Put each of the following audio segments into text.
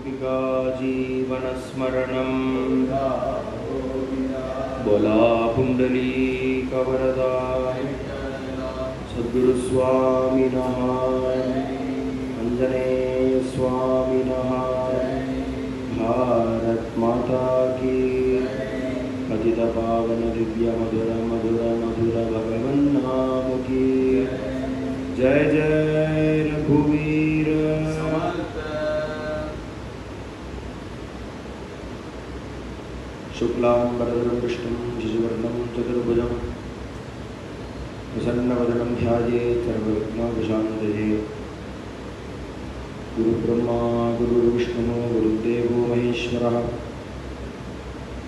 गोपिका जीवनस्मरणं बोला पुंडलीकवरदा सद्गुरुस्वामिनः आंजनेयस्वामिनः भारत माता की पतितपावन दिव्य मधुर मधुर मधुर भगवन् नाम की जय जय रघुवीर शुक्लांबरधरं विष्णुं शशिवर्णं चतुर्भुजं प्रसन्नवदनं ध्यायेत् सर्वविघ्नोपशान्तये। गुरुब्रह्मा गुरुर्विष्णुः गुरुदेवो महेश्वरः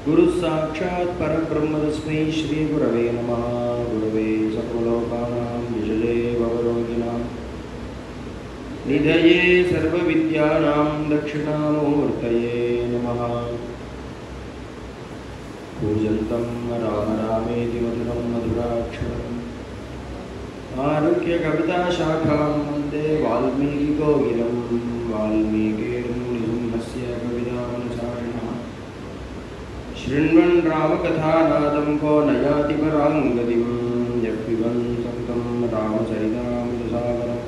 गुरुस्साक्षात् परब्रह्म तस्मै श्रीगुरवे नमः। गुरवे सर्वलोकानां विषये भवरोगिणां निधये सर्वविद्यानां दक्षिणामूर्तये नमः। पूजन्तं राम रामेति मधुरं मधुराक्षरम् आरुह्यकविताशाखां वन्दे वाल्मीकिकोकिलं वाल्मीकिर्मुनिसिंहस्य कवितानुसारिणः शृण्वन् रामकथानादं को न याति परां गतिं यः पिबन् तं रामचरितामृतसागरम्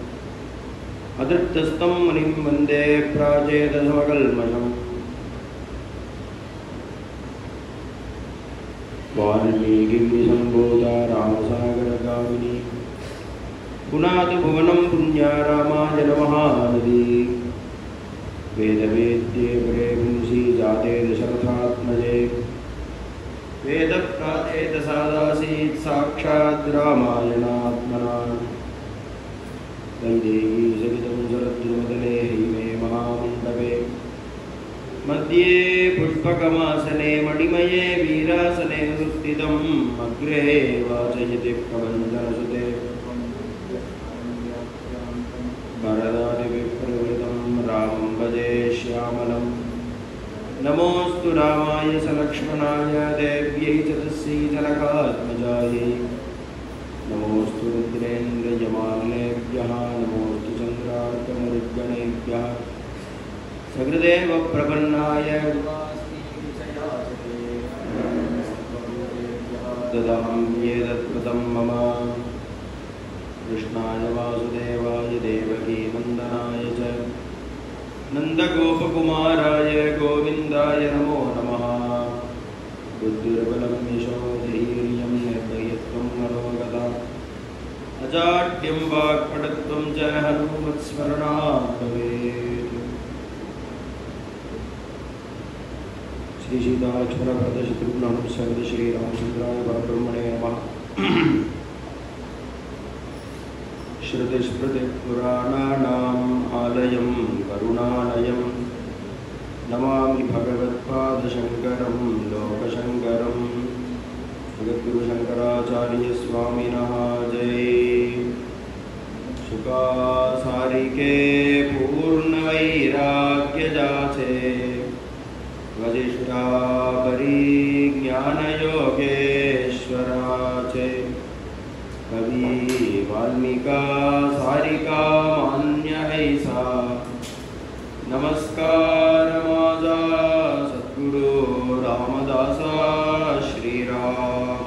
अदृप्तस्तं मुनिं वन्दे प्राचेतसमकल्मषम्। वाल्मीकिसम्भूता रामसागरगामिनी पुनातु भुवनं पुण्या रामायणमहानदी। वेदवेद्ये परे पुंसि जाते दशरथात्मजे वेदप्राचेतसादासीत् साक्षात् रामायणात्मना। वैदेही सहितं शरद्रुमतले हैमे महामण्डपे मध्ये पुष्पकमासने मणिमये वीरासने सुस्थितम् अग्रे वाचयति प्रबन्धनसुते वरदादिविप्रवृतं रामं भजे श्यामलं। नमोऽस्तु रामाय सलक्ष्मणाय देव्यै च तस्यै जनकात्मजायै। नमोऽस्तु रुद्रेन्द्रयमालेभ्यः नमोऽस्तु चन्द्रार्कमरुद्गणेभ्यः सकृदेव प्रपन्नाय ददाम्येतत्कृतं मम। कृष्णाय वासुदेवाय देवकीनन्दनाय च नन्दगोपकुमाराय गोविन्दाय नमो नमः। बुद्धिर्बलं यशोधैर्यं निर्भयत्वं मनोगता अजाड्यं वाक्पटुत्वं च हनुमत्स्मरणात् भवेत्। श्री सीतालक्ष्मणभरतशत्रुघ्न सहित श्रीरामचन्द्राय परब्रह्मणे नमः। श्रुतिस्मृतिपुराणानाम् आलयं करुणालयं नमामि भगवत्पादशङ्करं लोकशङ्करं। जगद्गुरुशङ्कराचार्यस्वामिनः जय। शुकासारिके पूर्णवैराग्यजाचे वसिष्ठा परिज्ञानयोगेश्वराचे कवि वाल्मीका सारिका मान्य ऐसा। नमस्कार माझा सद्गुरु रामदासा श्रीराम।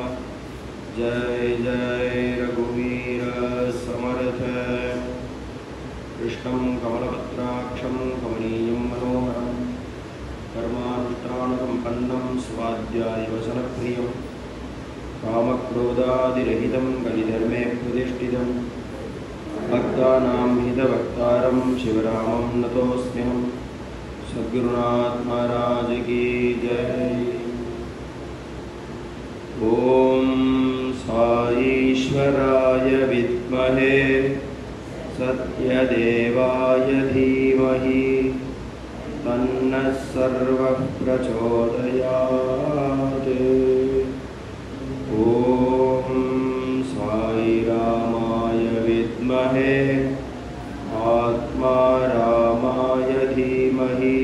जय जय रघुवीर समर्थ। कृष्णं कमलपत्राक्षं कमनीयं मनोहरं कर्मानुष्ठानसम्पन्नं स्वाध्यायवसनप्रियं कामक्रोधादिरहितं कलिधर्मे प्रतिष्ठितं भक्तानां हितवक्तारं शिवरामं नतोऽस्म्यहं। सद्गुरुनाथ महाराज की जय। ओम साईश्वराय विद्महे सत्यदेवाय धीमहि तन्नः सर्वः प्रचोदयात्। ओम साई रामाय विद्महे आत्मा रामाय धीमहि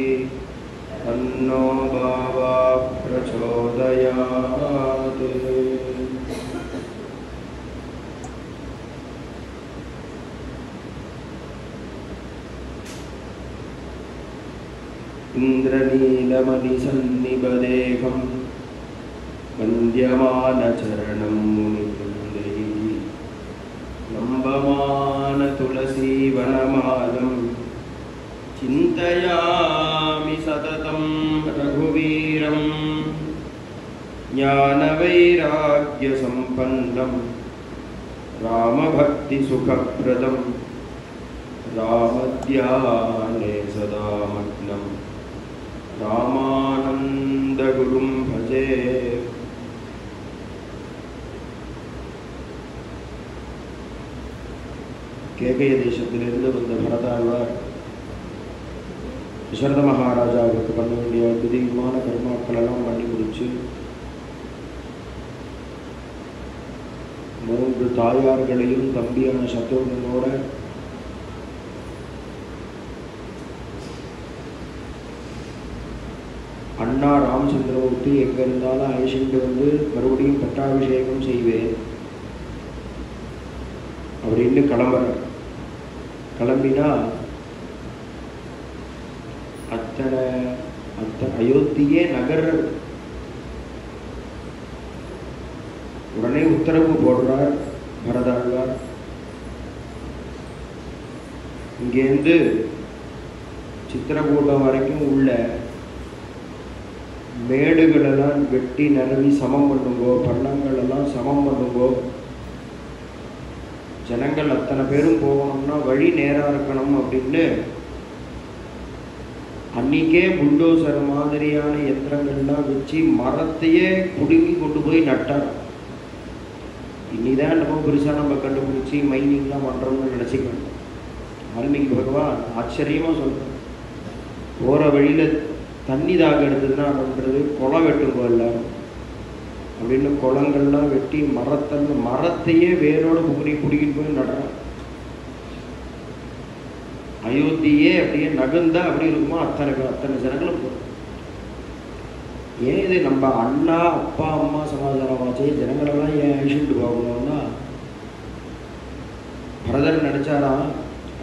तन्नो बाबा प्रचोदयात्। इन्द्रनीलमणिसन्निभदेहं वन्द्यमानचरणं मुनिवृन्दैः लम्बमानतुलसीवनमालं चिन्तयामि सततं रघुवीरं ज्ञानवैराग्यसम्पन्नं रामभक्तिसुखप्रदं रामध्याने सदा मग्नं रामानन्दगुरुं भजे। கேகய தேசத்திலிருந்து வந்த பரதாழ்வார் தசரத மகாராஜாவுக்கு பண்ண வேண்டிய திடீர்மான கர்மாக்கள் எல்லாம் பண்ணி முடிச்சு 3 தாயார்களையும் தம்பியான சத்ருகனோட அண்ணா ராமச்சந்திரமூர்த்தி எங்க இருந்தாலும் அழைச்சிட்டு வந்து மறுபடியும் பட்டாபிஷேகம் செய்வேன் அப்படின்னு கிளம்பினா அத்தனை அயோத்தியே நகர் உடனே உத்தரவு போடுறார் பரதாழ்வார். இங்கேருந்து சித்திரகூடம் வரைக்கும் உள்ள மேடுகளெல்லாம் வெட்டி நிரவி சமம் பண்ணுங்கோ, பள்ளங்கள் எல்லாம் சமம் பண்ணுங்கோ, ஜனங்கள் அத்தனை பேரும் போகணும்னா வழி நேராக இருக்கணும் அப்படின்னு அன்னைக்கே புல்டோசர் மாதிரியான யந்திரங்கள்லாம் வச்சு மரத்தையே பிடுங்கி கொண்டு போய் நட்டார். இனிதான் நம்ம பெருசாக நம்ம கண்டுபிடிச்சி மைனிங்லாம் பண்ணுறோம்னு நினச்சிக்கணும். வால்மீகி பகவான் ஆச்சரியமாக சொல்கிறேன், போகிற வழியில் தண்ணி தாக எடுத்ததுன்னா பண்ணுறது குளம் வெட்டுங்கோ எல்லாரும் அப்படின்னு குளங்கள்லாம் வெட்டி மரத்தையே வேரோட பிடிக்கிட்டு போய் நடுறான். அயோத்தியே அப்படியே நகர்ந்தா அப்படி இருக்குமோ அத்தனை ஜனங்களும் போகும். ஏன் இது நம்ம அண்ணா அப்பா அம்மா சமாச்சாரமாச்சே ஜனங்களெல்லாம் ஏன் அழிச்சுட்டு போகணும்னா, பரதர் நினைச்சாரா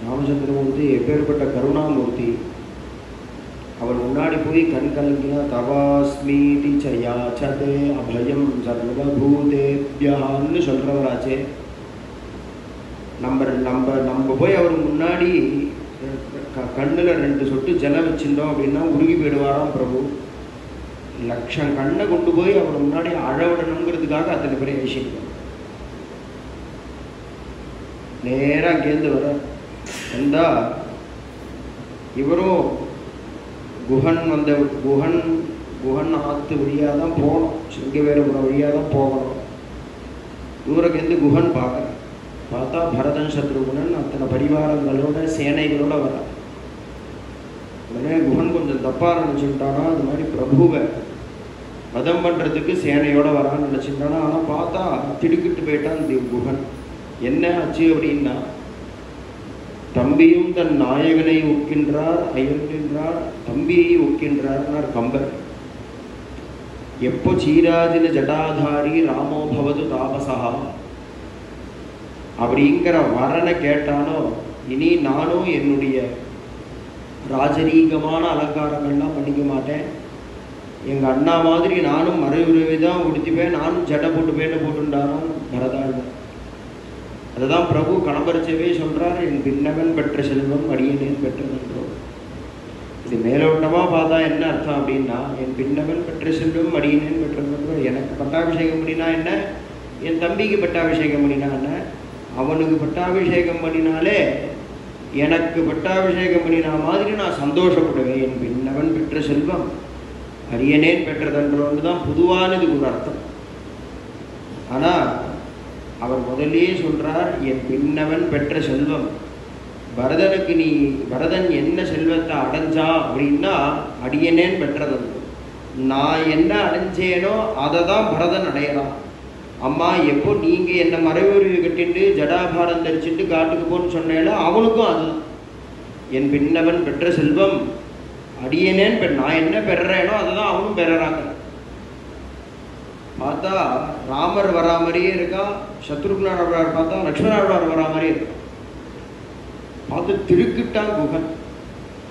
ராமச்சந்திரமூர்த்தி எப்பேற்பட்ட கருணாமூர்த்தி, அவர் முன்னாடி போய் கண் கலங்கினா தவாஸ்மீதி சயாச்சதே அபயம் சர்வபூதேப்யான்னு சொல்றவராச்சே. நம்ம போய் அவர் முன்னாடி கண்ணுல 2 சொட்டு ஜலம் வச்சிருந்தோம் அப்படின்னா உருகி போயிடுவாராம் பிரபு. லட்சம் கண்ணை கொண்டு போய் அவர் முன்னாடி அழவிடணுங்கிறதுக்காக அத்தனை பெரிய விஷயம். நேராக அங்கேருந்து வந்தா இவரும் குஹன் ஆற்று வழியாக தான் போகணும், சிங்கவேரபுரம் வழியாக தான் போகணும். தூரக்கேந்து குஹன் பார்க்குறேன், பார்த்தா பரதன் சத்ருகுணன் அத்தனை பரிவாரங்களோட சேனைகளோட வர. உடனே குஹன் கொஞ்சம் தப்பாக நினச்சிக்கிட்டானா, அது மாதிரி பிரபுவை வதம் பண்ணுறதுக்கு சேனையோட வரான்னு நினச்சிக்கிட்டானா. ஆனால் பார்த்தா திடுக்கிட்டு போயிட்டான் குஹன். என்ன ஆச்சு அப்படின்னா, தம்பியும் தன் நாயகனை ஒக்கின்றார் அயன்கின்றார், தம்பியை ஒக்கின்றார்னார் கம்பர். எப்போ சீராதின ஜடாதாரி ராமோ பவது தாபசா அப்படிங்கிற வரனை கேட்டானோ, இனி நானும் என்னுடைய ராஜரீகமான அலங்காரங்கள்லாம் பண்ணிக்க மாட்டேன், எங்கள் அண்ணா மாதிரி நானும் மறைவுறவை தான் உடுத்திப்பேன், நானும் ஜடை போட்டுண்டாரான் பரதாழ்வார். அதுதான் பிரபு கணபரிச்சவே சொல்றார், என் பின்னவன் பெற்ற செல்வம் அடியனேன் பெற்றதென்றோம். இது மேலோட்டமாக பார்த்தா என்ன அர்த்தம் அப்படின்னா, என் பின்னவன் பெற்ற செல்வம் அடியனேன் பெற்றதென்றோம். எனக்கு பட்டாபிஷேகம் பண்ணினா என்ன, என் தம்பிக்கு பட்டாபிஷேகம் பண்ணினா என்ன, அவனுக்கு பட்டாபிஷேகம் பண்ணினாலே எனக்கு பட்டாபிஷேகம் பண்ணினா மாதிரி நான் சந்தோஷப்படுவேன். என் பின்னவன் பெற்ற செல்வம் அரியனேன் பெற்றதென்றோன்னு தான் பொதுவானதுக்கு ஒரு அர்த்தம். ஆனால் அவர் முதலே சொல்றார், என் பின்னவன் பெற்ற செல்வம். பரதனுக்கு பரதன் என்ன செல்வத்தை அடைஞ்சா அப்படின்னா அடியனேன் பெற்றதென்று. நான் என்ன அடைஞ்சேனோ அதை தான் பரதன் அடையலாம். அம்மா எப்போ நீங்கள் என்ன மறைவுருவி கட்டிட்டு ஜடாபாரம் தரிச்சுட்டு காட்டுக்கு போன்னு சொன்னேனோ அவனுக்கும் அதுதான். என் பின்னவன் பெற்ற செல்வம் அடியனேன் நான் என்ன பெறறேனோ அதை தான் அவனும் பெறறாங்க. பார்த்தா ராமர் வரா மாதிரியே இருக்கா, சத்ருக்னார் பார்த்தா லக்ஷ்மணாழ்வார் வரா மாதிரியே இருக்கா. பார்த்து திடுக்கிட்டான் குஹன்.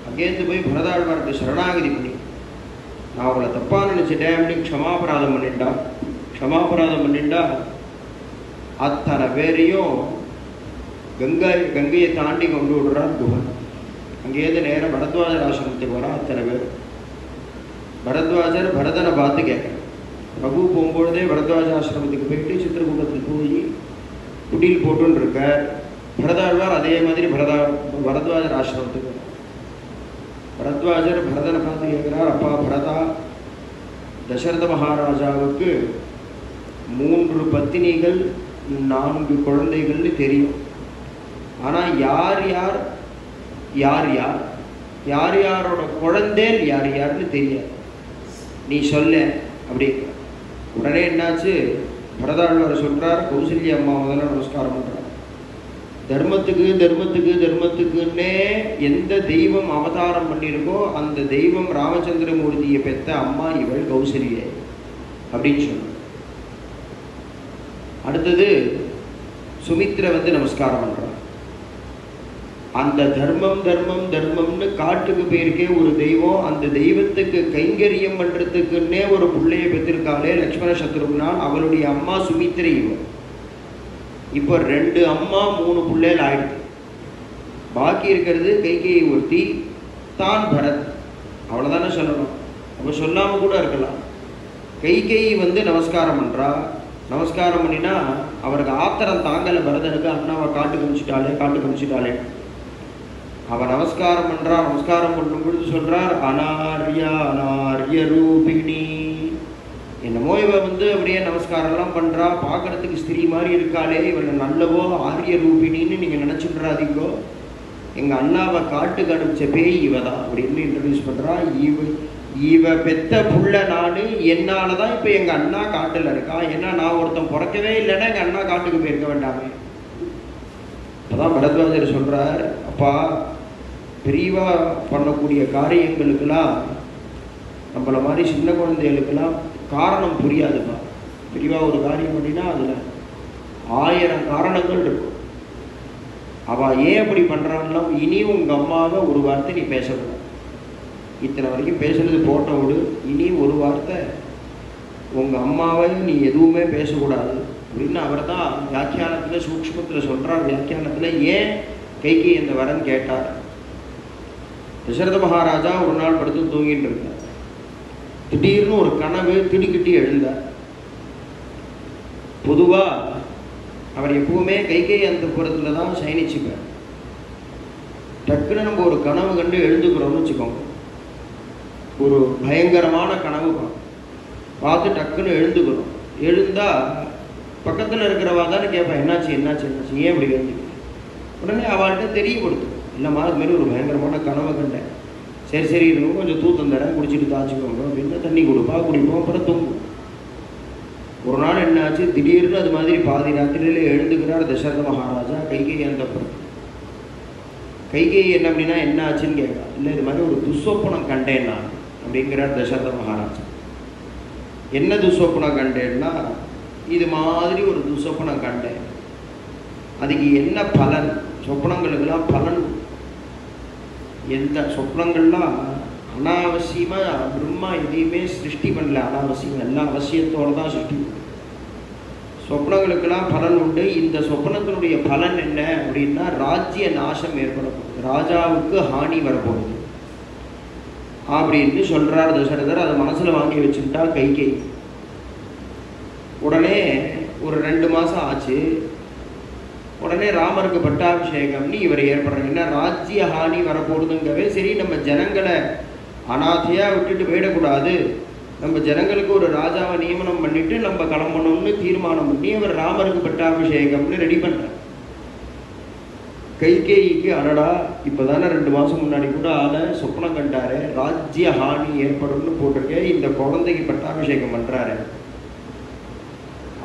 அங்கேருந்து போய் பரதாழ்வார்கிட்ட சரணாகதி பண்ணி, நான் அவளை தப்பாக நினச்சிட்டேன் அப்படின்னு க்ஷமாபராதம் பண்ணிண்டா அத்தனை பேரையும் கங்கையை தாண்டி கொண்டு விடுறார் குஹன். அங்கேருந்து நேரம் பரத்வாஜர் ஆசிரமத்துக்கு வரா அத்தனை பேர். பரத்வாஜர் பரதனை பார்த்து கேட்குறேன். பிரபு போகும்பொழுதே பரத்வாஜ ஆசிரமத்துக்கு போயிட்டு சித்திரகூடத்துக்கு போய் குடியில் போட்டுன்னு இருக்கார். பரதாழ்வார் அதே மாதிரி பரத்வாஜர் ஆசிரமத்துக்கு வரார். பரத்வாஜர் பரதனை பார்த்து கேட்கிறார், அப்பா பரதா, தசரத மகாராஜாவுக்கு 3 பத்தினிகள் 4 குழந்தைகள்னு தெரியும். ஆனால் யார் யாரோட குழந்தைகள் யார் யாருன்னு தெரியாது, நீ சொல்ல அப்படி. உடனே என்னாச்சு, பரதாழ்வார் சொல்றார், கௌசல்யா அம்மா முதல்ல நமஸ்காரம் பண்றார். தர்மத்துக்குன்னே எந்த தெய்வம் அவதாரம் பண்ணியிருக்கோ அந்த தெய்வம் ராமச்சந்திரமூர்த்தியை பெற்ற அம்மா இவள் கௌசல்யா அப்படின்னு சொன்னார். அடுத்தது சுமித்ரை நமஸ்காரம் பண்றார். அந்த தர்மம்னு காட்டுக்கு போயிருக்கே ஒரு தெய்வம், அந்த தெய்வத்துக்கு கைங்கரியம் பண்றதுக்குன்னே ஒரு பிள்ளையை பெற்றிருக்காளே லக்ஷ்மண சத்ருகுணான், அவளுடைய அம்மா சுமித்ரை இவன். இப்போ 2 அம்மா 3 பிள்ளைகள் ஆயிடுது. பாக்கி இருக்கிறது கைகேயி ஒருத்தி, தான் பரத், அவ்வளோதானே சொல்லணும். அப்போ சொல்லாம கூட இருக்கலாம். கைகேயி நமஸ்காரம் பண்றா. நமஸ்காரம் பண்ணினா அவருக்கு ஆத்திரம் தாங்கலை பரதனுக்கு, அண்ணாவை காட்டுக்கு அனுப்பிச்சிட்டாளே. அவன் நமஸ்காரம் பண்றா. நமஸ்காரம் பண்ணும் பொழுது சொல்றார், அனார்ய ரூபிணி. என்னமோ இவ அப்படியே நமஸ்காரம்லாம் பண்றா, பார்க்கறதுக்கு ஸ்திரீ மாதிரி இருக்காளே, இவளை நல்லவோ ஆரிய ரூபிணின்னு நீங்க நினைச்சுடுறாதீங்கோ, எங்க அண்ணாவை காட்டுக்கு அனுப்பிச்ச பேய் இவதான் அப்படின்னு இன்ட்ரடியூஸ் பண்றா. இவ பெத்த புள்ள நானு, என்னாலதான் இப்ப எங்க அண்ணா காட்டுல இருக்கா. ஏன்னா நான் ஒருத்தன் பிறக்கவே இல்லைன்னா எங்க அண்ணா காட்டுக்கு போயிருக்க வேண்டாமே. அதான் பரத்வாஜர் சொல்றார், அப்பா பெரியவா பண்ணக்கூடிய காரியங்களுக்கெல்லாம் நம்மள மாதிரி சின்ன குழந்தைகளுக்கெல்லாம் காரணம் புரியாதுப்பா. பெரியவா ஒரு காரியம் பண்ணினா அதுல 1000 காரணங்கள் இருக்கும். அவ ஏன் அப்படி பண்றான்னா, இனி உங்க அம்மாவை ஒரு வார்த்தை நீ பேசக்கூடாது, இத்தனை வரைக்கும் பேசுறது போட்ட விடு, இனி ஒரு வார்த்தை உங்க அம்மாவை நீ எதுவுமே பேசக்கூடாது அப்படின்னு அவர் தான் வியாக்கியானத்துல சூக்ஷ்மத்துல சொல்றார். வியாக்கியானத்துல ஏன் கைகேயி இந்த வரன் கேட்டார். தசரத மகாராஜா ஒரு நாள் படுத்து தூங்கிட்டு இருந்தார். திடீர்னு ஒரு கனவு, திடுக்கிட்டி எழுந்தார். பொதுவா அவர் எப்பவுமே கைகேயி அந்தப்புரத்துல தான் சயனிச்சுப்பார். டக்குன்னு நம்ம ஒரு கனவு கண்டு எழுந்துக்கிறோம்னு வச்சுக்கோங்க, ஒரு பயங்கரமான கனவு பார்த்து டக்குன்னு எழுந்துக்கிறோம். எழுந்தா பக்கத்தில் இருக்கிறவா தானே கேட்பேன், என்னாச்சு ஏன் இப்படி எழுந்துக்கிறேன். உடனே அவள்கிட்ட தெரியப்படுத்தும், இல்லைம்மா அது மாதிரி ஒரு பயங்கரமான கனவு கண்டேன், சரி இருக்கும், கொஞ்சம் தூத்தம் தரேன், குடிச்சிட்டு தாச்சுக்கோங்க அப்படின்னு தண்ணி குடிப்போம், அப்புறம் தூங்கும். ஒரு நாள் என்னாச்சு, திடீர்னு அது மாதிரி பாதி ராத்திரியில எழுந்துக்கிறார் தசரத மகாராஜா கைகேயி அந்தப்புறம். கைகேயி என்ன அப்படின்னா என்ன ஆச்சுன்னு கேட்கா. இல்லை இது மாதிரி ஒரு துஸ்வப்பனம் கண்டேன் நான் அப்படிங்கிறார் தசரத மகாராஜா. என்ன துஸ்வப்பனம் கண்டேன்னா, இது மாதிரி ஒரு துஸ்வப்பனம் கண்டேன், அதுக்கு என்ன பலன், சொப்பனங்களுக்கெல்லாம் பலன். எந்த சொப்னங்கள்லாம் அனாவசியமாக பிரம்மா எதையுமே சிருஷ்டி பண்ணல, அனாவசியம் எல்லா அவசியத்தோடு தான் சிருஷ்டி பண்ணல. சொப்னங்களுக்கெல்லாம் பலன் உண்டு. இந்த சொப்னத்தினுடைய பலன் என்ன அப்படின்னா, ராஜ்ய நாசம் ஏற்படப்போகுது, ராஜாவுக்கு ஹானி வரப்போகுது அப்படின்னு சொல்றார் தசரதர். அதை மனசுல வாங்கி வச்சுட்டா கைகேயி. உடனே ஒரு 2 மாசம் ஆச்சு. உடனே ராமருக்கு பட்டாபிஷேகம்னு இவர் ஏற்படுறாங்க. என்ன ராஜ்ய ஹானி வரப்போகுதுங்கவே, சரி நம்ம ஜனங்களை அனாதையா விட்டுட்டு போயிடக்கூடாது, நம்ம ஜனங்களுக்கு ஒரு ராஜாவை நியமனம் பண்ணிட்டு நம்ம கிளம்பணும்னு தீர்மானம் பண்ணி அவர் ராமருக்கு பட்டாபிஷேகம்னு ரெடி பண்றார். கைகேயிக்கு அடடா இப்போதானே 2 மாதம் முன்னாடி கூட சொப்னம் கண்டாரு, ராஜ்ய ஹானி ஏற்படும்னு போட்டிருக்கேன், இந்த குழந்தைக்கு பட்டாபிஷேகம் பண்றாரு.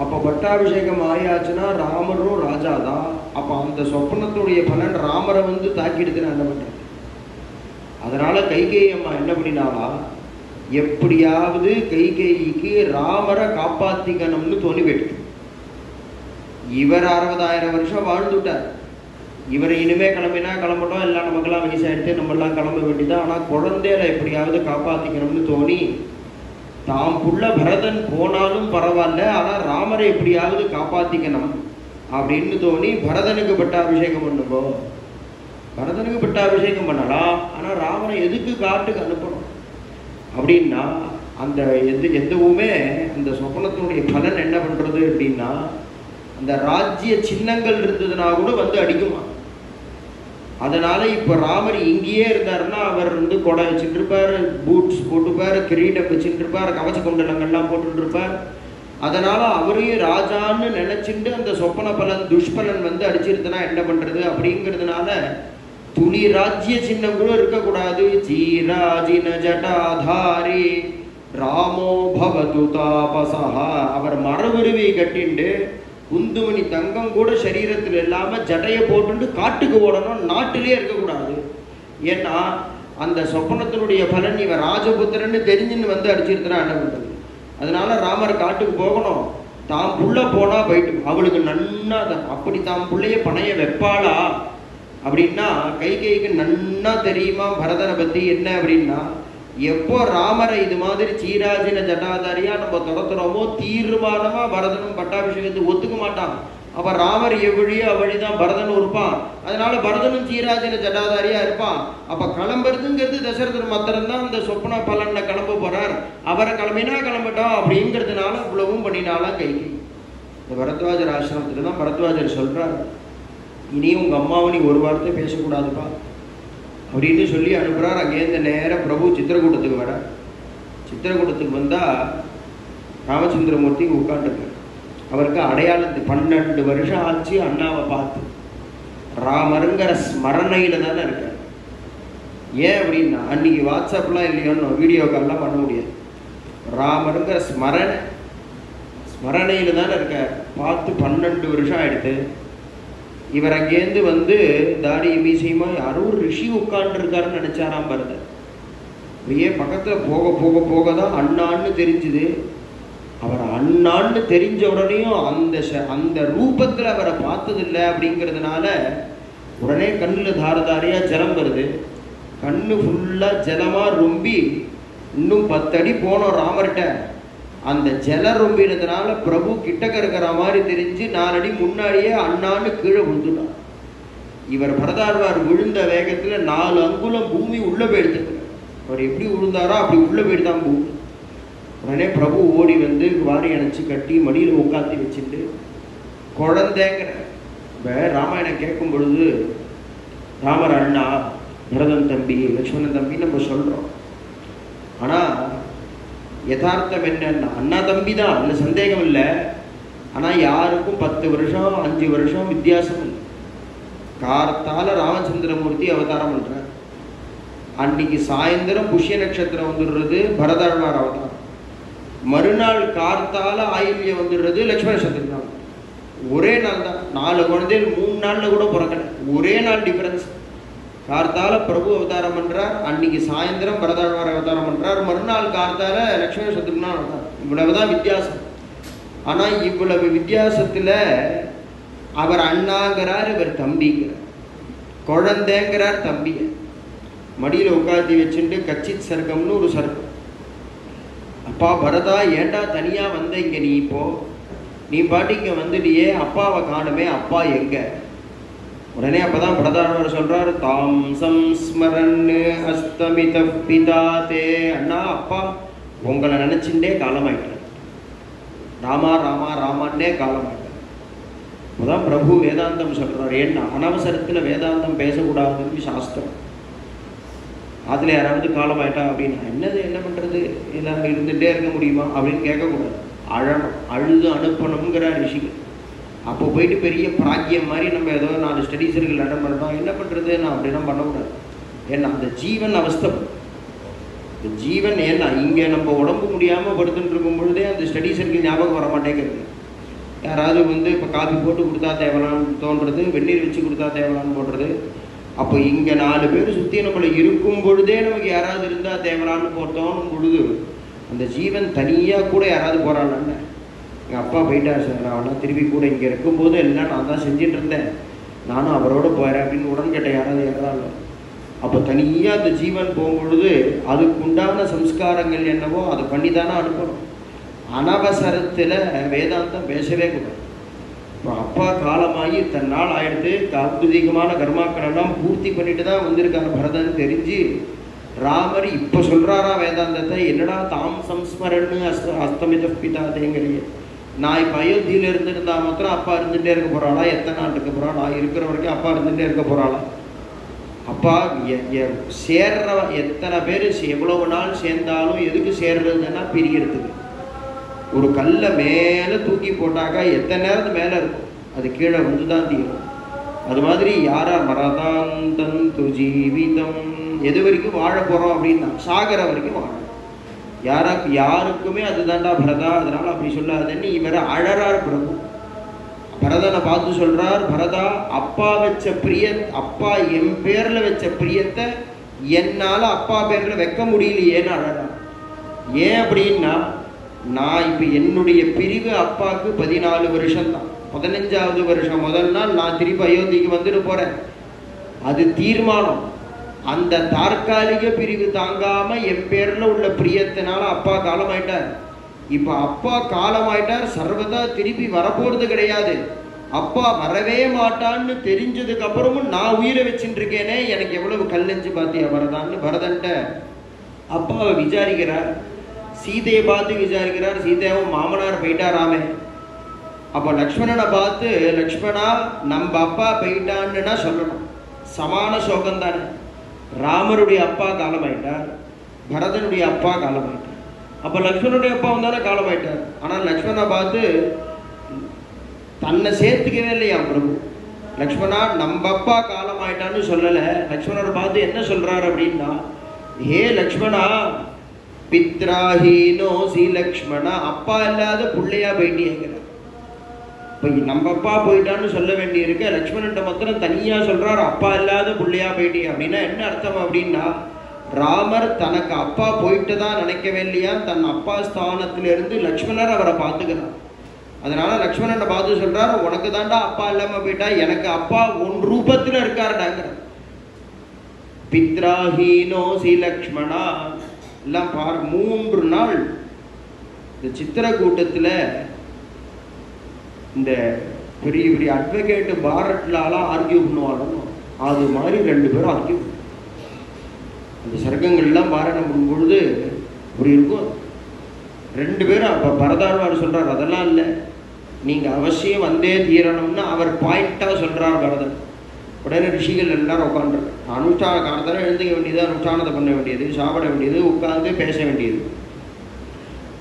அப்போ பட்டாபிஷேகம் ஆயாச்சுன்னா ராமரும் ராஜா தான். அப்போ அந்த சொப்பனத்துடைய பலன் ராமரை தாக்கிடுதுன்னு என்ன பண்றேன். அதனால கைகேயி அம்மா என்ன பண்ணினாலா, எப்படியாவது கைகேயிக்கு ராமரை காப்பாத்திக்கணும்னு தோணி போயிட்டு. இவர் 60,000 வருஷம் வாழ்ந்துட்டார், இவர் இனிமே கிளம்பினா கிளம்பட்டும், எல்லாம் நமக்கெல்லாம் வயசாகிடுத்து, நம்மெல்லாம் கிளம்ப வேண்டியதான். ஆனால் குழந்தையில எப்படியாவது காப்பாற்றிக்கணும்னு தோணி தாம் புள்ள பரதன் போனாலும் பரவாயில்ல, ஆனால் ராமரை எப்படியாவது காப்பாற்றிக்கணும் அப்படின்னு தோணி பரதனுக்கு பட்டாபிஷேகம் பண்ணுங்கோ. பரதனுக்கு பட்டாபிஷேகம் பண்ணலாம், ஆனால் ராமனை எதுக்கு காட்டுக்கு அனுப்பணும் அப்படின்னா அந்த எதுவுமே அந்த சொப்பனத்தினுடைய பலன் என்ன பண்ணுறது அப்படின்னா, அந்த ராஜ்ய சின்னங்கள் இருந்ததுன்னா கூட வந்து அடிக்குமா. அதனால இப்போ ராமர் இங்கேயே இருந்தாருன்னா அவர் வந்து கொடை வச்சுட்டு இருப்பார், பூட்ஸ் போட்டுப்பார், கிரீடம் வச்சுட்டு இருப்பார், கவச்ச குண்டலங்கள்லாம் போட்டுட்டு இருப்பார். அதனால அவரையும் ராஜான்னு நினைச்சுட்டு அந்த சொப்பன பலன் துஷ்பலன் வந்து அடிச்சிருந்தனா என்ன பண்றது அப்படிங்கிறதுனால துளி ராஜ்ய சின்னம் கூட இருக்கக்கூடாது. ஜீராஜின ஜடாதாரி ராமோ பவது தாபசஹா, அவர் மரபுருவியை கட்டிண்டு குந்துமணி தங்கம் கூட சரீரத்தில் இல்லாமல் ஜடையை போட்டுட்டு காட்டுக்கு ஓடணும், நாட்டிலே இருக்கக்கூடாது. ஏன்னா அந்த சொப்பனத்தினுடைய பலன் இவன் ராஜபுத்திரன்னு தெரிஞ்சுன்னு வந்து அடிச்சிருந்தா என்ன பண்ணுறது. அதனால ராமர் காட்டுக்கு போகணும், தாம் புள்ள போனா போயிட்டு அவளுக்கு நன்னா அப்படி தாம் பிள்ளைய பணைய வைப்பாளா அப்படின்னா கைகைக்கு நன்னா தெரியுமா பரதனை பற்றி என்ன அப்படின்னா, எப்போ ராமரை இது மாதிரி சீராஜின ஜட்டாதாரியா நம்ம துரத்துறோமோ தீர்மானமா பரதனும் பட்டாபிஷேகத்துக்கு ஒத்துக்க மாட்டான். அப்ப ராமர் எவ்வழியோ அவ்வழிதான் பரதனும் இருப்பான். அதனால பரதனும் சீராஜின ஜட்டாதாரியா இருப்பான். அப்ப கிளம்புறதுங்கிறது தசரதன் மாத்திரம் தான் அந்த சொப்பன பலன்ல கிளம்ப போறார். அவரை கிளம்பினா கிளம்பட்டோம் அப்படிங்கிறதுனால இவ்வளவும் பண்ணினாலாம் கைகை. இந்த பரத்வாஜர் ஆசிரமத்துல தான் பரத்வாஜர் சொல்றார், இனியும் உங்க அம்மாவை நீ ஒரு வார்த்தை பேசக்கூடாதுப்பா அப்படின்னு சொல்லி அனுப்புகிறார். அங்கேருந்து நேராக பிரபு சித்திரக்கூட்டத்துக்கு வர. சித்திரக்கூட்டத்துக்கு வந்தால் ராமச்சந்திரமூர்த்தி உட்காந்துருக்கார். அவருக்கு அடையாளத்து 12 வருஷம் ஆச்சு அண்ணாவை பார்த்து. ராமருங்கிற ஸ்மரணையில் தானே இருக்கார். ஏன் அப்படின்னா அன்றைக்கி வாட்ஸ்அப்லாம் இல்லையோன்னு வீடியோ கால்லாம் பண்ண முடியாது. ராமருங்கிற ஸ்மரணையில் தானே இருக்கார். பார்த்து 12 வருஷம் ஆகிடுது. இவர் அங்கேருந்து வந்து தாடி மீசையுமா யாரோ ஒரு ரிஷி உட்காண்டிருக்காருன்னு நினைச்சாராம் பரதர். அப்படியே பக்கத்தில் போக போக போக தான் அண்ணான்னு தெரிஞ்சுது. அவர் அண்ணான்னு தெரிஞ்ச உடனேயும் அந்த ரூபத்தில் அவரை பார்த்ததில்லை அப்படிங்கிறதுனால உடனே கண்ணில் தாரதாரியாக ஜலம் வருது. கண்ணு ஃபுல்லாக ஜலமாக ரொம்பி இன்னும் 10 அடி போனோம் ராமர்கிட்ட. அந்த ஜல ரொம்பினதுனால பிரபு கிட்டக்க இருக்கிற மாதிரி தெரிஞ்சு 4 அடி முன்னாடியே அண்ணான்னு கீழே விழுந்துட்டான். இவர் பரதாழ்வார் விழுந்த வேகத்தில் 4 அங்குலம் பூமி உள்ள போயிடுத்து. அவர் எப்படி விழுந்தாரோ அப்படி உள்ள போயிடுதான் பூமி. உடனே பிரபு ஓடி வந்து வாரி அணைச்சி கட்டி மடியில் உட்காந்து வச்சுட்டு குழந்தைங்கிற இப்போ ராமாயணம் கேட்கும் பொழுது ராமர் அண்ணா, பரதன் தம்பி, லக்ஷ்மணன் தம்பி நம்ம சொல்கிறோம். ஆனால் யதார்த்தம் என்னன்னா அண்ணா தம்பி தான், அதில் சந்தேகம் இல்லை. ஆனால் யாருக்கும் 10 வருஷம் 5 வருஷம் வித்தியாசம் இல்லை. கார்த்தால ராமச்சந்திரமூர்த்தி அவதாரம் பண்ணுறார். அன்னைக்கு சாயந்தரம் புஷ்ய நட்சத்திரம் வந்துடுறது பரதாழ்வார் அவதாரம். மறுநாள் கார்த்தால ஆயில்யம் வந்துடுறது லக்ஷ்மண நட்சத்திரம். ஒரே நாள் தான். 4 குழந்தைகள் 3 நாளில் கூட பிறக்கல. ஒரே நாள் டிஃபரன்ஸ். கார்த்தால பிரபு அவதாரம் பண்ணுறார், அன்னைக்கு சாயந்தரம் பரதாழ்வார் அவதாரம் பண்ணுறார், மறுநாள் கார்த்தால லக்ஷ்மண சத்ருக்னா அவதாரம். இவ்வளவுதான் வித்தியாசம். ஆனால் இவ்வளவு வித்தியாசத்தில் அவர் அண்ணாங்கிறார், இவர் தம்பிங்கிறார். குழந்தைங்கிறார் தம்பியை. மடியில் உட்காந்து வச்சுட்டு கச்சித் சர்க்கம்னு ஒரு சர்க்கம். அப்பா பரதா, ஏண்டா தனியாக வந்த இங்கே நீ? இப்போ நீ பாட்டு இங்கே வந்துட்டியே, அப்பாவை காணுமே, அப்பா எங்கே? உடனே அப்பதான் பரதாழ்வார் சொல்றாரு, தாம் சம்ஸ்மரன் அஸ்தமித பிதா தே. அண்ணா, அப்பா உங்களை நினைச்சுட்டே காலமாயிட்டார். ராமா ராமா ராமான்னே காலமாயிட்டார். அப்பதான் பிரபு வேதாந்தம் சொல்றாரு. ஏன்னா அனவசரத்தில் வேதாந்தம் பேசக்கூடாதுன்னு சாஸ்திரம். அதில் யாராவது காலமாயிட்டா அப்படின்னா என்னது, என்ன பண்ணுறது, எல்லாம் இருந்துகிட்டே இருக்க முடியுமா அப்படின்னு கேட்கக்கூடாது. அழணும், அழுது அனுப்பணுங்கிற ரிஷிகள். அப்போ போயிட்டு பெரிய பிராக்கியம் மாதிரி நம்ம ஏதோ 4 ஸ்டடி சர்க்கிள் அட்டன் பண்ணுறோம், என்ன பண்ணுறது, நான் அப்படிலாம் பண்ணக்கூடாது. ஏன்னா அந்த ஜீவன் அவஸ்தைப்படும். இந்த ஜீவன் ஏன்னா இங்கே நம்ம உடம்பு முடியாமல் படுத்துட்டு இருக்கும் பொழுதே அந்த ஸ்டடி சர்க்கிள் ஞாபகம் வர மாட்டேங்கிறது. யாராவது வந்து இப்போ காஃபி போட்டு கொடுத்தா தேவலான்னு தோன்றது, வெந்நீர் வச்சு கொடுத்தா தேவலான்னு போடுறது. அப்போ இங்கே 4 பேர் சுற்றி நம்மளை இருக்கும் பொழுதே நமக்கு யாராவது இருந்தால் தேவலான்னு போட்டோம் பொழுது அந்த ஜீவன் தனியாக கூட யாராவது போகிறான்னு, எங்கள் அப்பா போயிட்டார் சார், நான் திருப்பி கூட இங்கே இருக்கும்போது எல்லாம் நான் தான் செஞ்சுட்டு இருந்தேன், நானும் அவரோட போகிறேன் அப்படின்னு உடன்கட்டை யாராவது ஏறாலும் அப்போ தனியாக அந்த ஜீவன் போகும்பொழுது அதுக்கு உண்டான சம்ஸ்காரங்கள் என்னவோ அதை பண்ணி தானே அனுப்பணும். அனவசரத்தில் வேதாந்தம் பேசவே கூடாது. இப்போ அப்பா காலமாகி தன்னால் ஆயிடுத்து, காப்புதிகமான கர்மாக்கள் எல்லாம் பூர்த்தி பண்ணிட்டு தான் வந்திருக்காரு பரதன் தெரிஞ்சு ராமர் இப்போ சொல்கிறாரா வேதாந்தத்தை, என்னடா தாம் சம்ஸ்மரன்னு அஸ்தமித பிதாதேங்கிறிய. நான் இப்போ அயோத்தியில் இருந்துருந்தா மாத்திரம் அப்பா இருந்துகிட்டே இருக்க போகிறாளா? எத்தனை நாள் இருக்க போகிறா? நான் இருக்கிற வரைக்கும் அப்பா இருந்துகிட்டே இருக்க போகிறாளா? அப்பா சேர்ற எத்தனை பேர் எவ்வளவு நாள் சேர்ந்தாலும் எதுக்கு சேர்றதுன்னா பிரியறதுக்கு. ஒரு கல்லை மேலே தூக்கி போட்டாக்கா எத்தனை நேரத்துக்கு மேலே இருக்கும், அது கீழே வந்து தான் தீரும். அது மாதிரி யாரா மரதாந்தந்து ஜீவிதம், எது வரைக்கும் வாழ போகிறோம் அப்படின்னா சாகர வரைக்கும் வாழ. யாருக்குமே அதுதான்டா பரதா, அதனால அப்படி சொல்லாதுன்னு இவர் அழறார் பிரபு. பரதனை பார்த்து சொல்றார், பரதா அப்பா வச்ச அப்பா என் பேர்ல வச்ச பிரியத்தை என்னால் அப்பா பேரில் வைக்க முடியலையேன்னு அழறார். ஏன் அப்படின்னா, நான் இப்போ என்னுடைய பிரிவு அப்பாவுக்கு 14 வருஷம் தான். 15வது வருஷம் முதல் நாள் நான் திருப்பி அயோத்திக்கு வந்துட்டு போகிறேன். அது தீர்மானம். அந்த தற்காலிக பிரிவு தாங்காமல் என் பேரில் உள்ள பிரியத்தினால அப்பா காலமாயிட்டார். இப்போ அப்பா காலமாயிட்டார், சர்வதா திருப்பி வரப்போகிறது கிடையாது. அப்பா வரவே மாட்டான்னு தெரிஞ்சதுக்கு அப்புறமும் நான் உயிரை வச்சுட்டு இருக்கேனே, எனக்கு எவ்வளவு கல்லெஞ்சு பார்த்தியா பரதான்னு பரதன்ட்ட அப்பாவை விசாரிக்கிறார். சீதையை பார்த்து விசாரிக்கிறார். சீதையாவும் மாமனார் போயிட்டாராமே. அப்போ லக்ஷ்மணனை பார்த்து, லக்ஷ்மணா நம்ம அப்பா போயிட்டான்னு சொல்லணும். சமான சோகம் தானே. ராமருடைய அப்பா காலமாயிட்டார், பரதனுடைய அப்பா காலமாயிட்டார். அப்போ லக்ஷ்மணனுடைய அப்பா வந்தானே காலமாயிட்டார். ஆனால் லக்ஷ்மணனை பார்த்து தன்னை சேர்த்துக்கவே இல்லையா பிரபு. லக்ஷ்மணா நம்ம அப்பா காலமாயிட்டான்னு சொல்லலை. லக்ஷ்மணனை பார்த்து என்ன சொல்றாரு அப்படின்னா, ஹே லக்ஷ்மணா பித்ராஹீனோ சி லக்ஷ்மணா, அப்பா இல்லாத பிள்ளையா போயிட்டீங்கிற. இப்போ நம்ம அப்பா போயிட்டான்னு சொல்ல வேண்டி இருக்க, லக்ஷ்மணன்ட்ட மாத்திரம் தனியாக சொல்றாரு அப்பா இல்லாத பிள்ளையா போயிட்டீ. அப்படின்னா என்ன அர்த்தம் அப்படின்னா, ராமர் தனக்கு அப்பா போயிட்டு தான் நினைக்கவே இல்லையா, தன் அப்பா ஸ்தானத்திலிருந்து லக்ஷ்மணர் அவரை பார்த்துக்கிறார். அதனால லக்ஷ்மணனை பார்த்து சொல்றாரு, உனக்கு தாண்டா அப்பா இல்லாம போயிட்டா, எனக்கு அப்பா உன் ரூபத்தில் இருக்காருடாங்கிற. பித்ராஹீனோ சி லக்ஷ்மணா எல்லாம் பார். 3 நாள் இந்த சித்திரக்கூட்டத்தில் இந்த பெரிய பெரிய அட்வொகேட்டு பாரட்லாம் ஆர்கியூ பண்ணுவாங்க. அது மாதிரி 2 பேரும் ஆர்கியூ. அந்த சர்க்கங்கள்லாம் பாராயணம் பண்ணும்பொழுது அப்படி இருக்கும். 2 பேரும் அப்போ பரதாழ்வார் சொல்கிறார், அதெல்லாம் இல்லை, நீங்கள் அவசியம் வந்தே தீரணும்னு அவர் பாயிண்ட்டாக சொல்கிறார் பரதன். உடனே ரிஷிகள் எல்லாரும் உட்காந்துருக்கு. அனுஷ்டான காலத்தில் எழுந்துக்க வேண்டியது, அனுஷ்டானத்தை பண்ண வேண்டியது, சாப்பிட வேண்டியது, உட்காந்து பேச வேண்டியது,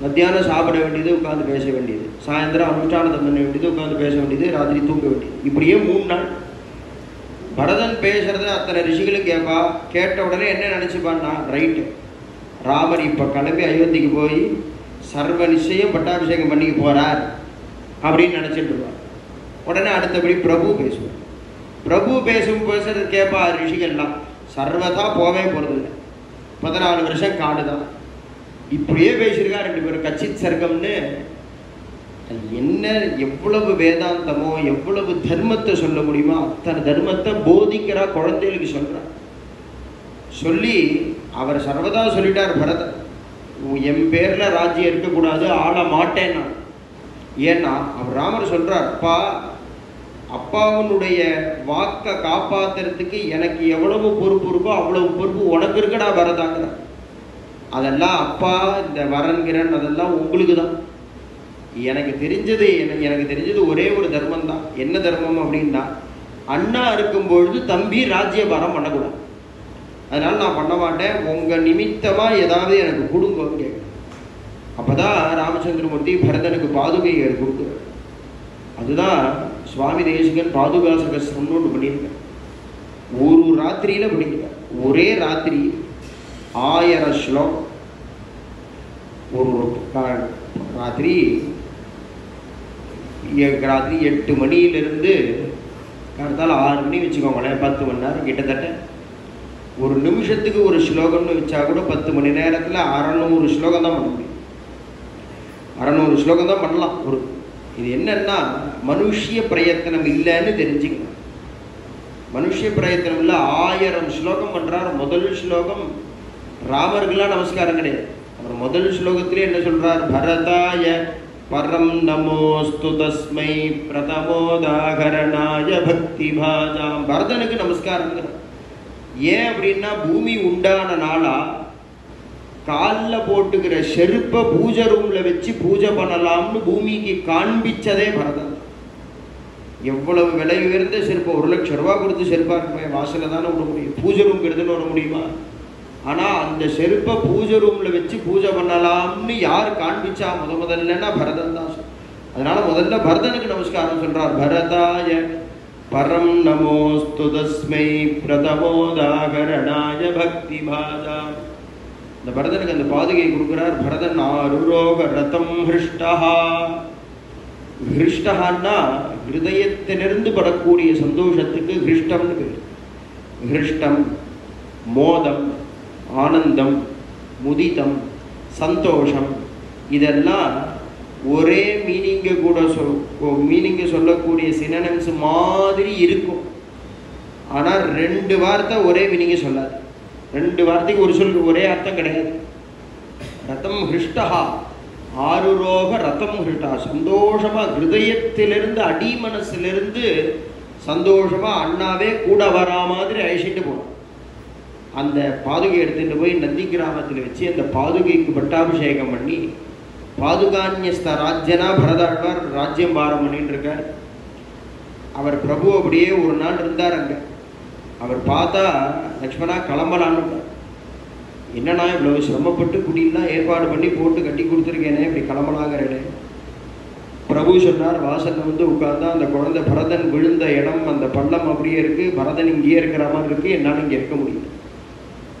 மத்தியானம் சாப்பிட வேண்டியது, உட்காந்து பேச வேண்டியது, சாயந்தரம் அனுஷ்டானத்தை பண்ண வேண்டியது, உட்காந்து பேச வேண்டியது, ராத்திரி தூங்க வேண்டியது. இப்படியே 3 நாள் பரதன் பேசுறத அத்தனை ரிஷிகளும் கேட்பா. கேட்ட உடனே என்ன நினச்சிப்பான்னா, ரைட்டு ராமர் இப்போ கிளம்பி அயோத்திக்கு போய் சர்வ நிச்சயம் பட்டாபிஷேகம் பண்ணிக்க போகிறார் அப்படின்னு நினச்சிட்டு இருப்பார். உடனே அடுத்தபடி பிரபு பேசுவார். பிரபு பேசுறது கேட்பா ரிஷிகள்லாம். சர்வதா போவே போகிறதில்லை, 14 வருஷம் காடு தான். இப்படியே பேசியிருக்கா 2 பேரும். கச்சித் சர்க்கம்னு என்ன எவ்வளவு வேதாந்தமோ எவ்வளவு தர்மத்தை சொல்ல முடியுமோ அத்தனை தர்மத்தை போதிக்கிறா, குழந்தைகளுக்கு சொல்கிறார். சொல்லி அவர் சர்வதா சொல்லிட்டார் பரதன், என் பேரில் ராஜ்யம் இருக்கக்கூடாது, ஆள மாட்டேன் நான். ஏன்னா அவர் ராமர் சொல்கிறார், அப்பாவுடைய வாக்கை காப்பாற்றுறதுக்கு எனக்கு எவ்வளவு பொறுப்பு இருக்கோ அவ்வளவு பொறுப்பு உனக்கு இருக்கடா பரதாங்கிறார். அதெல்லாம் அப்பா இந்த வரன்கிறன் அதெல்லாம் உங்களுக்கு தான். எனக்கு தெரிஞ்சது ஒரே ஒரு தர்மம் தான். என்ன தர்மம் அப்படின்னா, அண்ணா இருக்கும்பொழுது தம்பி ராஜ்யபாரம் பண்ணக்கூடாது. அதனால் நான் பண்ண மாட்டேன், உங்கள் நிமித்தமாக ஏதாவது எனக்கு கொடுங்க. அப்போ தான் ராமச்சந்திரமூர்த்தி பரதனுக்கு பாதுகையை கொடுக்குறார். அதுதான் சுவாமி தேசிகன் பாதுகா சகஸ்ரம் ஒன்று பண்ணியிருக்கார். ஒரு ராத்திரியில் பண்ணியிருக்கார். ஒரே ராத்திரி 1000 ஸ்லோகம். ஒரு ராத்திரி 8 மணியிலிருந்து காலத்தால் 6 மணி வச்சுக்கோங்களேன், 10 மணி நேரம் கிட்டத்தட்ட. ஒரு நிமிஷத்துக்கு ஒரு ஸ்லோகம்னு வச்சா கூட 10 மணி நேரத்தில் 600 ஸ்லோகம் தான் பண்ண முடியும். 600 ஸ்லோகம் தான் பண்ணலாம். இது என்னன்னா மனுஷிய பிரயத்தனம் இல்லைன்னு தெரிஞ்சுக்கணும். மனுஷ பிரயத்தனம் இல்லை, 1000 ஸ்லோகம் பண்றார். முதல் ஸ்லோகம் ராமருக்கெல்லாம் நமஸ்காரம் கிடையாது. அவர் முதல் ஸ்லோகத்திலே என்ன சொல்றார்? பரதாய பரம் நமோஸ்து தஸ்மை பிரதமோதாகரணாய பக்தி பாஜாம். பரதனுக்கு நமஸ்காரம். ஏன் அப்படின்னா பூமி உண்டான நாளா காலில் போட்டுக்கிற செருப்பை பூஜை ரூம்ல வச்சு பூஜை பண்ணலாம்னு பூமிக்கு காண்பிச்சதே பரதன். எவ்வளவு விலை உயர்ந்த செருப்பை, 1 லட்சம் ரூபா கொடுத்து செருப்பா இருக்குமே, வாசல தானே விட முடியும், பூஜை ரூம் எடுத்துன்னு வர முடியுமா? ஆனா அந்த செருப்பை பூஜை ரூம்ல வச்சு பூஜை பண்ணலாம்னு யார் காண்பிச்சா முதல்லன்னா பரதன் தான். அதனால முதல்ல பரதனுக்கு நமஸ்காரம் சொல்றார். பரதாய பரம் நமோஸ்து தஸ்மை பிரதமோதாகரணாய பக்தி பாஜா. இந்த பரதனுக்கு அந்த பாதுகை கொடுக்கிறார். பரதன் ஆருரோக ரதம் ஹிருஷ்டா. ஹிருஷ்டஹான்னா ஹிருதயத்திலிருந்து படக்கூடிய சந்தோஷத்துக்கு ஹிருஷ்டம்னு பேர். ஹிருஷ்டம், மோதம், ஆனந்தம், முதிதம், சந்தோஷம், இதெல்லாம் ஒரே மீனிங்கு கூட மீனிங்கு சொல்லக்கூடிய சினனம்ஸ் மாதிரி இருக்கும். ஆனால் 2 வார்த்தை ஒரே மீனிங்கு சொல்லாது. 2 வார்த்தைக்கு ஒரு சொல் ஒரே அர்த்தம் கிடையாது. ரதம் ஹிருஷ்டஹா, ஆருரோக ரதம் ஹிருஷ்டா. சந்தோஷமா ஹிருதயத்திலிருந்து அடி மனசிலிருந்து சந்தோஷமா அண்ணாவே கூட வரா மாதிரி அழிச்சிட்டு போனோம். அந்த பாதுகை எடுத்துட்டு போய் நந்தி கிராமத்தில் வச்சு அந்த பாதுகைக்கு பட்டாபிஷேகம் பண்ணி பாதுகான்யஸ்த ராஜ்யனா பரதாழ்வார் ராஜ்யம் பாரம் பண்ணிட்டு இருக்கார். அவர் பிரபு அப்படியே ஒரு நாள் இருந்தார் அங்க. அவர் பார்த்தா லக்ஷ்மணா கிளம்பலான்னு, என்னன்னா இவ்வளவு சிரமப்பட்டு குடியெல்லாம் ஏற்பாடு பண்ணி போட்டு கட்டி கொடுத்துருக்கேனே, இப்படி கிளம்பலாங்கிறேனே. பிரபு சொன்னார், வாசல்ல வந்து உட்கார்ந்தா அந்த குழந்தை பரதன் விழுந்த இடம் அந்த பள்ளம் அப்படியே இருக்கு, பரதன் இங்கேயே இருக்கிற மாதிரி இருக்கு, என்னால் இங்கே இருக்க முடியும்,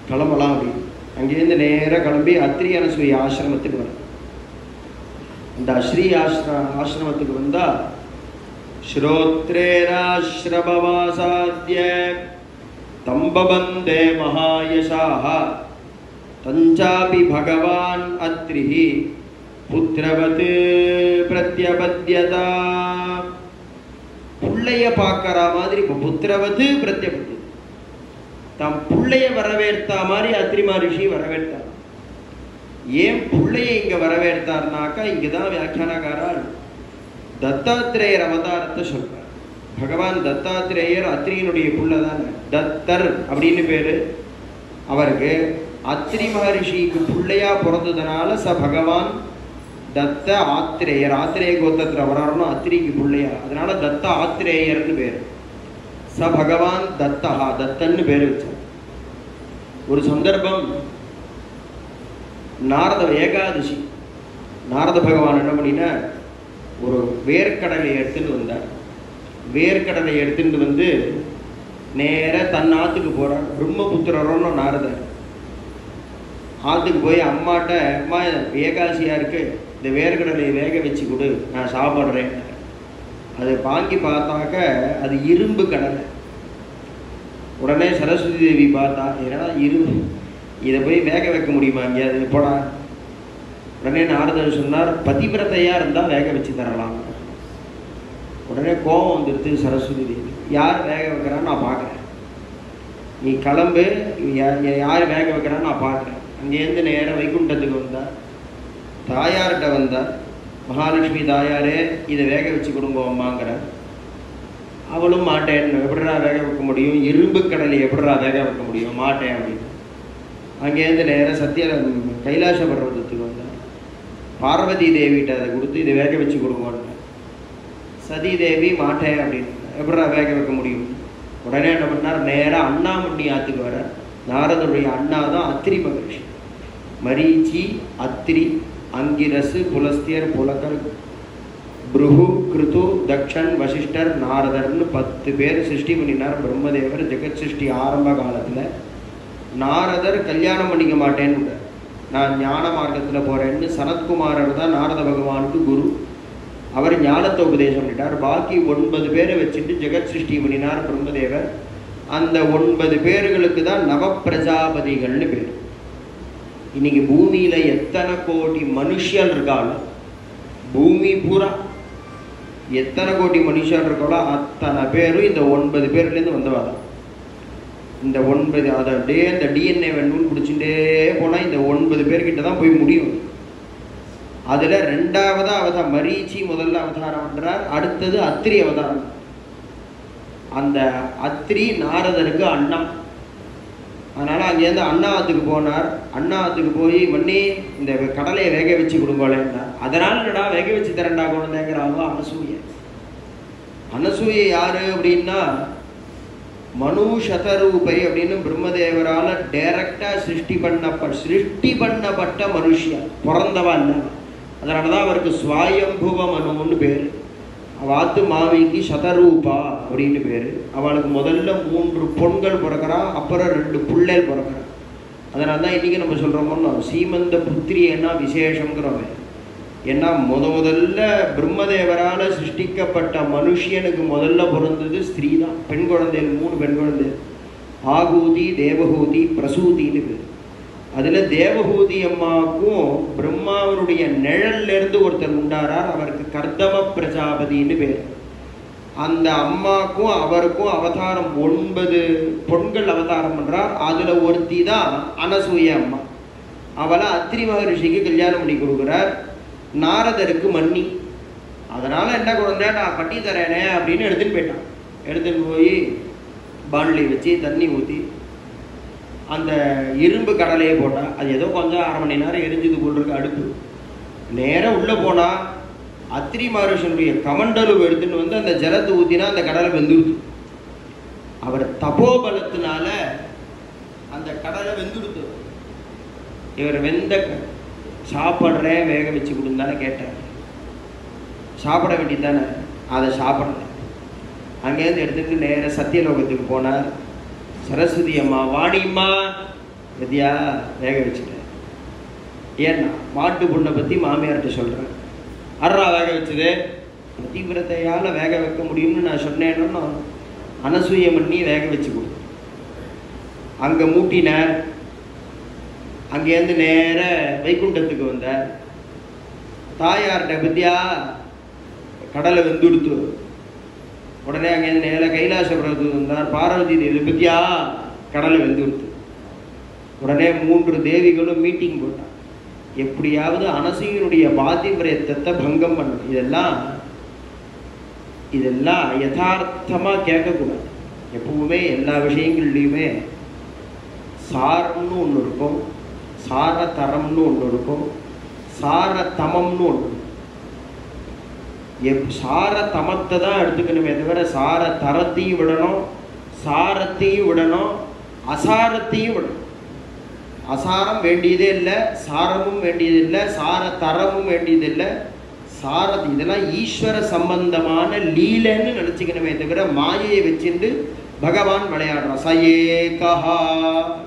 கிளம்பலாம் அப்படின்னு. அங்கேருந்து நேராக கிளம்பி அத்ரி அனசூய ஆசிரமத்துக்கு வர. இந்த அஸ்ரீ ஆசிரமத்துக்கு வந்தா ஸ்ரோத்ரேராஸ்ரபவாசாத்ய தம்பபந்தே மகாயசாஹ தஞ்சாபி பகவான் அத்ரிஹி புத்திரவத் பிரத்யபத்யதா. புள்ளைய பார்க்கற மாதிரி புத்திரவத் பிரத்யபத்யதா, தம் புள்ளைய வரவேற்ற மாதிரி அத்ரி மகரிஷி வரவேற்றார். ஏன் புள்ளைய இங்க வரவேற்றார்னாக்கா, இங்கதான் வியாக்கியானக்காரர் தத்தாத்திரேயர் அவதாரத்தை சொல்றார். பகவான் தத்தாத்திரேயர் அத்ரியினுடைய புள்ள தானே, தத்தர் அப்படின்னு பேரு அவருக்கு. அத்ரி மகரிஷிக்கு பிள்ளையா பிறந்ததுனால ச பகவான் தத்த ஆத்திரேயர், ஆத்திரேய கோத்திரத்தில் வராருன்னு அத்ரிக்கு பிள்ளையா, அதனால தத்த ஆத்திரேயர்னு பேரு. ச பகவான் தத்தஹா, தத்தன்னு பேரு வச்சார். ஒரு சந்தர்ப்பம் நாரத ஏகாதசி, நாரத பகவான் என்ன பண்ணினா ஒரு வேர்க்கடலை எடுத்துட்டு வந்தார். வேர்க்கடலை எடுத்துட்டு வந்து நேர தன் ஆத்துக்கு போறார். பிரம்மபுத்திரரோன்னு நாரதர் ஆத்துக்கு போய் அம்மாட்ட, அம்மா ஏகாதசியா இருக்கு, இந்த வேர்க்கடலையை வேக வச்சு கொடு, நான் சாப்பிட்றேன். அதை வாங்கி பார்த்தாக்க அது இரும்பு கடலை. உடனே சரஸ்வதி தேவி பார்த்தா, ஏன்னா இரும்பு, இதை போய் வேக வைக்க முடியுமா இங்கே, அது போடா. உடனே நாரதர் சொன்னார், பதிவிரதையா இருந்தால் வேக வச்சு தரலாம். உடனே கோபம் வந்துடுது சரஸ்வதி தேவி, யார் வேக வைக்கிறான்னு நான் பார்க்குறேன், நீ கிளம்பு, யார் வேக வைக்கிறான்னு நான் பார்க்குறேன். அங்கேருந்து நேரம் வைகுண்டத்துக்கு வந்தார். தாயார்கிட்ட வந்தார், மகாலட்சுமி தாயாரே இதை வேக வச்சு கொடுங்க அம்மாங்கிற. அவளும் மாட்டேன்னு, எப்படிடா வேக வைக்க முடியும், இரும்பு கடலை எப்படிடா வேக வைக்க முடியும், மாட்டேன் அப்படின்னு. அங்கேருந்து நேரம் கைலாச பர்வதத்துக்கு வந்தார். பார்வதி தேவிகிட்ட அதை கொடுத்து இதை வேக வச்சு கொடுங்கன்னு. சதி தேவி மாட்டேன் அப்படின்னு, எப்படிடா வேக வைக்க முடியும். உடனே என்ன பண்ணார், நேராக அண்ணாமண்ணி ஆற்றுக்கு வர. நாரதருடைய அண்ணா தான் அத்ரி மகரிஷி. மரீச்சி, அத்ரி, அங்கிரசு, புலஸ்தியர், புலகர், புருகு, கிருது, தக்ஷன், வசிஷ்டர், நாரதர்னு 10 பேர் சிருஷ்டி பண்ணினார் பிரம்மதேவர். ஜெகத் சிருஷ்டி ஆரம்ப காலத்தில் நாரதர் கல்யாணம் பண்ணிக்க மாட்டேன்னு, நான் ஞான மார்க்கத்தில் போகிறேன்னு சனத்குமாரர் தான் நாரத பகவானுக்கு குரு. அவர் ஞானத்தை உபதேசம் பண்ணிட்டார். பாக்கி 9 பேரை வச்சுட்டு ஜெகத் சிருஷ்டி பண்ணினார் பிரம்மதேவர். அந்த 9 பேர்களுக்கு தான் நவப்பிரஜாபதிகள்னு பேர். இன்னைக்கு பூமியில் எத்தனை கோடி மனுஷன் இருக்காலும் பூமி பூரா எத்தனை கோடி மனுஷன் இருக்காளோ அத்தனை பேரும் இந்த 9 பேர்லேருந்து வந்தவா தான். இந்த 9 அதை அப்படியே இந்த டிஎன்ஏ வேணும்னு பிடிச்சிட்டே போனால் இந்த 9 பேர்கிட்ட தான் போய் முடியும். அதில் 2வது அவதாரம் மரீச்சி முதல்ல அவதாரம் பண்ணுறார். அடுத்தது அத்திரி அவதாரம். அந்த அத்திரி நாரதருக்கு அண்ணா. அதனால் அங்கேருந்து அண்ணாத்துக்கு போனார். அண்ணாத்துக்கு போய் மண்ணி இந்த கடலையை வேக வச்சு கொடுங்கோலேன்னா, அதனால் என்னடா வேக வச்சு தரண்டா குழந்தைங்கிறாங்க அனசூய. அனசூய யாரு அப்படின்னா மனு சதரூபை அப்படின்னு பிரம்மதேவரால் டைரக்டாக சிருஷ்டி பண்ணப்பட்ட மனுஷியா, பிறந்தவா இல்லை. அதனால தான் அவருக்கு ஸ்வயம்புவ மனுன்னு பேர். வாத்து மாமிக்கு சதரூபா அப்படின்னு பேர். அவளுக்கு முதல்ல 3 பொண்கள் பிறக்கிறா, அப்புறம் 2 பிள்ளைகள் பிறக்கிறா. அதனால தான் இன்றைக்கி நம்ம சொல்கிறோமோ சீமந்த புத்திரி என்ன விசேஷங்கிறோம். ஏன்னா முதல்ல பிரம்மதேவரால் சிருஷ்டிக்கப்பட்ட மனுஷியனுக்கு முதல்ல பிறந்தது ஸ்திரீ தான். பெண் குழந்தைகள் 3 பெண் குழந்தைகள், ஆகூதி, தேவகூதி, பிரசூதின்னு பேர். அதில் தேவகூதி அம்மாவுக்கும் பிரம்மாவனுடைய நிழல்லேருந்து ஒருத்தர் உண்டாரார். அவருக்கு கர்தம பிரஜாபதினு பேர். அந்த அம்மாவுக்கும் அவருக்கும் அவதாரம் 9 பொண்கள் அவதாரம் பண்ணுறார். அதில் ஒருத்தி தான் அனசூய அம்மா. அவளை அத்திரி மகரிஷிக்கு கல்யாணம் பண்ணி கொடுக்குறார். நாரதருக்கு மன்னி. அதனால் என்ன குழந்தை நான் கட்டி தரேனே அப்படின்னு எடுத்துன்னு போயிட்டான். எடுத்துன்னு போய் பாண்ட்லி வச்சு தண்ணி ஊற்றி அந்த இரும்பு கடலையே போட்டால் அது ஏதோ கொஞ்சம் 1/2 மணி நேரம் எரிஞ்சுது போல் இருக்கு அடுப்பு. நேராக உள்ளே போனால் அத்திரி மகரிஷனுடைய கமண்டலு எடுத்துன்னு வந்து அந்த ஜலத்தை ஊற்றினா அந்த கடலை வெந்துடுது. அவர் தபோபலத்தினால அந்த கடலை வெந்துடுது. இவர் வெந்த சாப்பிட்றேன் வேக வச்சு கொடுந்தானே கேட்டார். சாப்பிட வேண்டியதானே, அதை சாப்பிடல. அங்கேருந்து எடுத்துகிட்டு நேராக சத்தியலோகத்துக்கு போனார். சரஸ்வதி அம்மா வாணிம்மா வித்யா வேக வச்சுட்டேன். ஏன்னா மாட்டு பொண்ணை பற்றி மாமியார்கிட்ட சொல்கிறேன். அறா வேக வச்சுது பதிவிரத்தையால் வேக வைக்க முடியும்னு நான் சொன்னேன்னு அனசூய பண்ணி வேக வச்சு கொடு. அங்கே மூட்டினார். அங்கேருந்து நேர வைகுண்டத்துக்கு வந்தார். தாயார்கிட்ட வித்யா கடலை வெந்துடுத்து. உடனே அங்கேருந்து நேர கைலாசபுரத்துக்கு வந்தார். பார்வதி தேவி வித்யா கடலை வெந்துடுத்து. உடனே 3 தேவிகளும் மீட்டிங் போட்டார். எப்படியாவது அனசூயனுடைய பாதிவிரயத்தை பங்கம் பண்ணணும். இதெல்லாம் யதார்த்தமாக கேட்கக்கூடாது. எப்பவுமே எல்லா விஷயங்கள்லையுமே சாரம்னு ஒன்று இருக்கும், சாரதரம்னு ஒன்று இருக்கும், சாரதமம்னு ஒன்று. சாரதமத்தை தான் எடுத்துக்கணுமே தவிர சாரதரத்தையும் விடணும், சாரத்தையும் விடணும், அசாரத்தையும் விடணும். அசாரம் வேண்டியதே இல்லை, சாரமும் வேண்டியது இல்லை, சாரதரமும் வேண்டியது இல்லை. இதெல்லாம் ஈஸ்வர சம்பந்தமான லீலைன்னு நினச்சிக்கணுமே தவிர மாயையை வச்சுட்டு பகவான் விளையாடுறான். சயேகஹா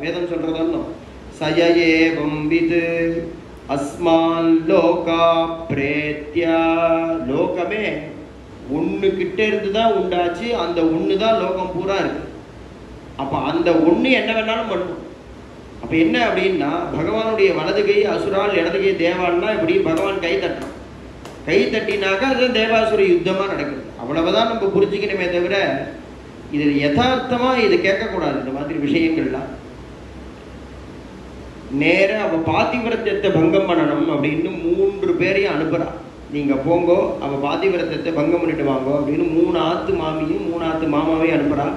வேதம் சொல்கிறதோ சயேவம் விது அஸ்மான் லோகா பிரேத்யா. லோகமே ஒன்று கிட்டே இருந்து தான் உண்டாச்சு. அந்த ஒன்று தான் லோகம் பூரா இருக்கு. அப்போ அந்த ஒன்று என்ன வேணாலும் பண்ணும். அப்போ என்ன அப்படின்னா பகவானுடைய வலது கை அசுரால், இடது கை தேவான்னா இப்படி பகவான் கை தட்டுறான். கை தட்டினாக்கா அது தேவாசுர யுத்தமாக நடக்குது. அவ்வளவுதான் நம்ம புரிஞ்சுக்கணுமே தவிர இதில் யதார்த்தமாக இது கேட்கக்கூடாது. இந்த மாதிரி விஷயங்கள்லாம் நேராக அவள் பாதிவிரத்தியத்தை பங்கம் பண்ணணும் அப்படின்னு 3 பேரையும் அனுப்புகிறான். நீங்கள் போங்கோ, அவள் பாதிவிரத்தியத்தை பங்கம் பண்ணிட்டு வாங்கோ அப்படின்னு 3 ஆத்து மாமியும் 3 ஆத்து மாமாவையும் அனுப்புகிறான்.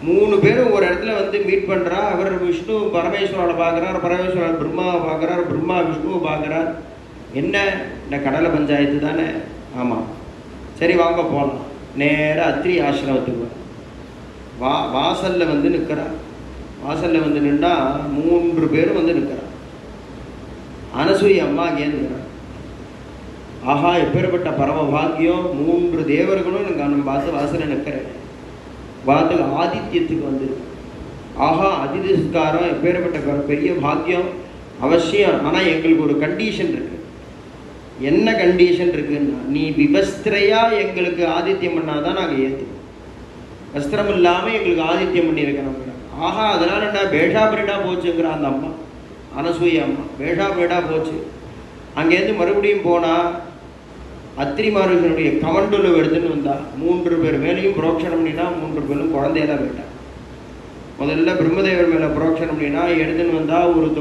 3 பேரும் ஒரு இடத்துல வந்து மீட் பண்ணுறா. அவர் விஷ்ணு பரமேஸ்வராவை பார்க்குறார், பரமேஸ்வரர் பிரம்மாவை பார்க்குறார், பிரம்மா விஷ்ணுவை பார்க்குறார். என்ன இந்த கடலை பஞ்சாயத்து தானே? ஆமாம், சரி வாங்க போகலாம். நேராக அத்திரி ஆசிரமத்துக்கு வாசலில் வந்து நிற்கிறார். வாசலில் வந்து நின்றா 3 பேரும் வந்து நிற்கிறார். அனசூய அம்மா அங்கேருந்துக்கிறார். ஆஹா எப்பேற்பட்ட பரம பாக்கியம், 3 தேவர்களும் நம்ம பார்த்து வாசலில் நிற்கிறேன். வாசல் ஆதித்யத்துக்கு வந்துருக்கு. ஆஹா அதிதிஸ்காரம் எப்பேற்பட்ட பெரிய பாக்கியம், அவசியம். ஆனால் எங்களுக்கு ஒரு கண்டிஷன் இருக்குது. என்ன கண்டிஷன் இருக்குன்னா, நீ விவஸ்திரையாக எங்களுக்கு ஆதித்யம் பண்ணாதான் நாங்கள் ஏற்றுவோம். வஸ்திரம் இல்லாமல் எங்களுக்கு ஆதித்யம் பண்ணியிருக்கிறோம். ஆஹா அதனால் என்ன பேஷா பீடா போச்சுங்கிற அந்த அம்மா அனசூய அம்மா பேஷா பீடா போச்சு. அங்கேருந்து மறுபடியும் போனால் அத்திரி மகர்ஷனுடைய கமண்டலு எடுத்துன்னு வந்தா 3 பேர் மேலேயும் புரோக்ஷனம் பண்ணினா 3 பேரும் குழந்தையெல்லாம் போயிட்டான். முதல்ல பிரம்மதேவர் மேலே புரோக்ஷனம் பண்ணினா எடுத்துன்னு வந்தா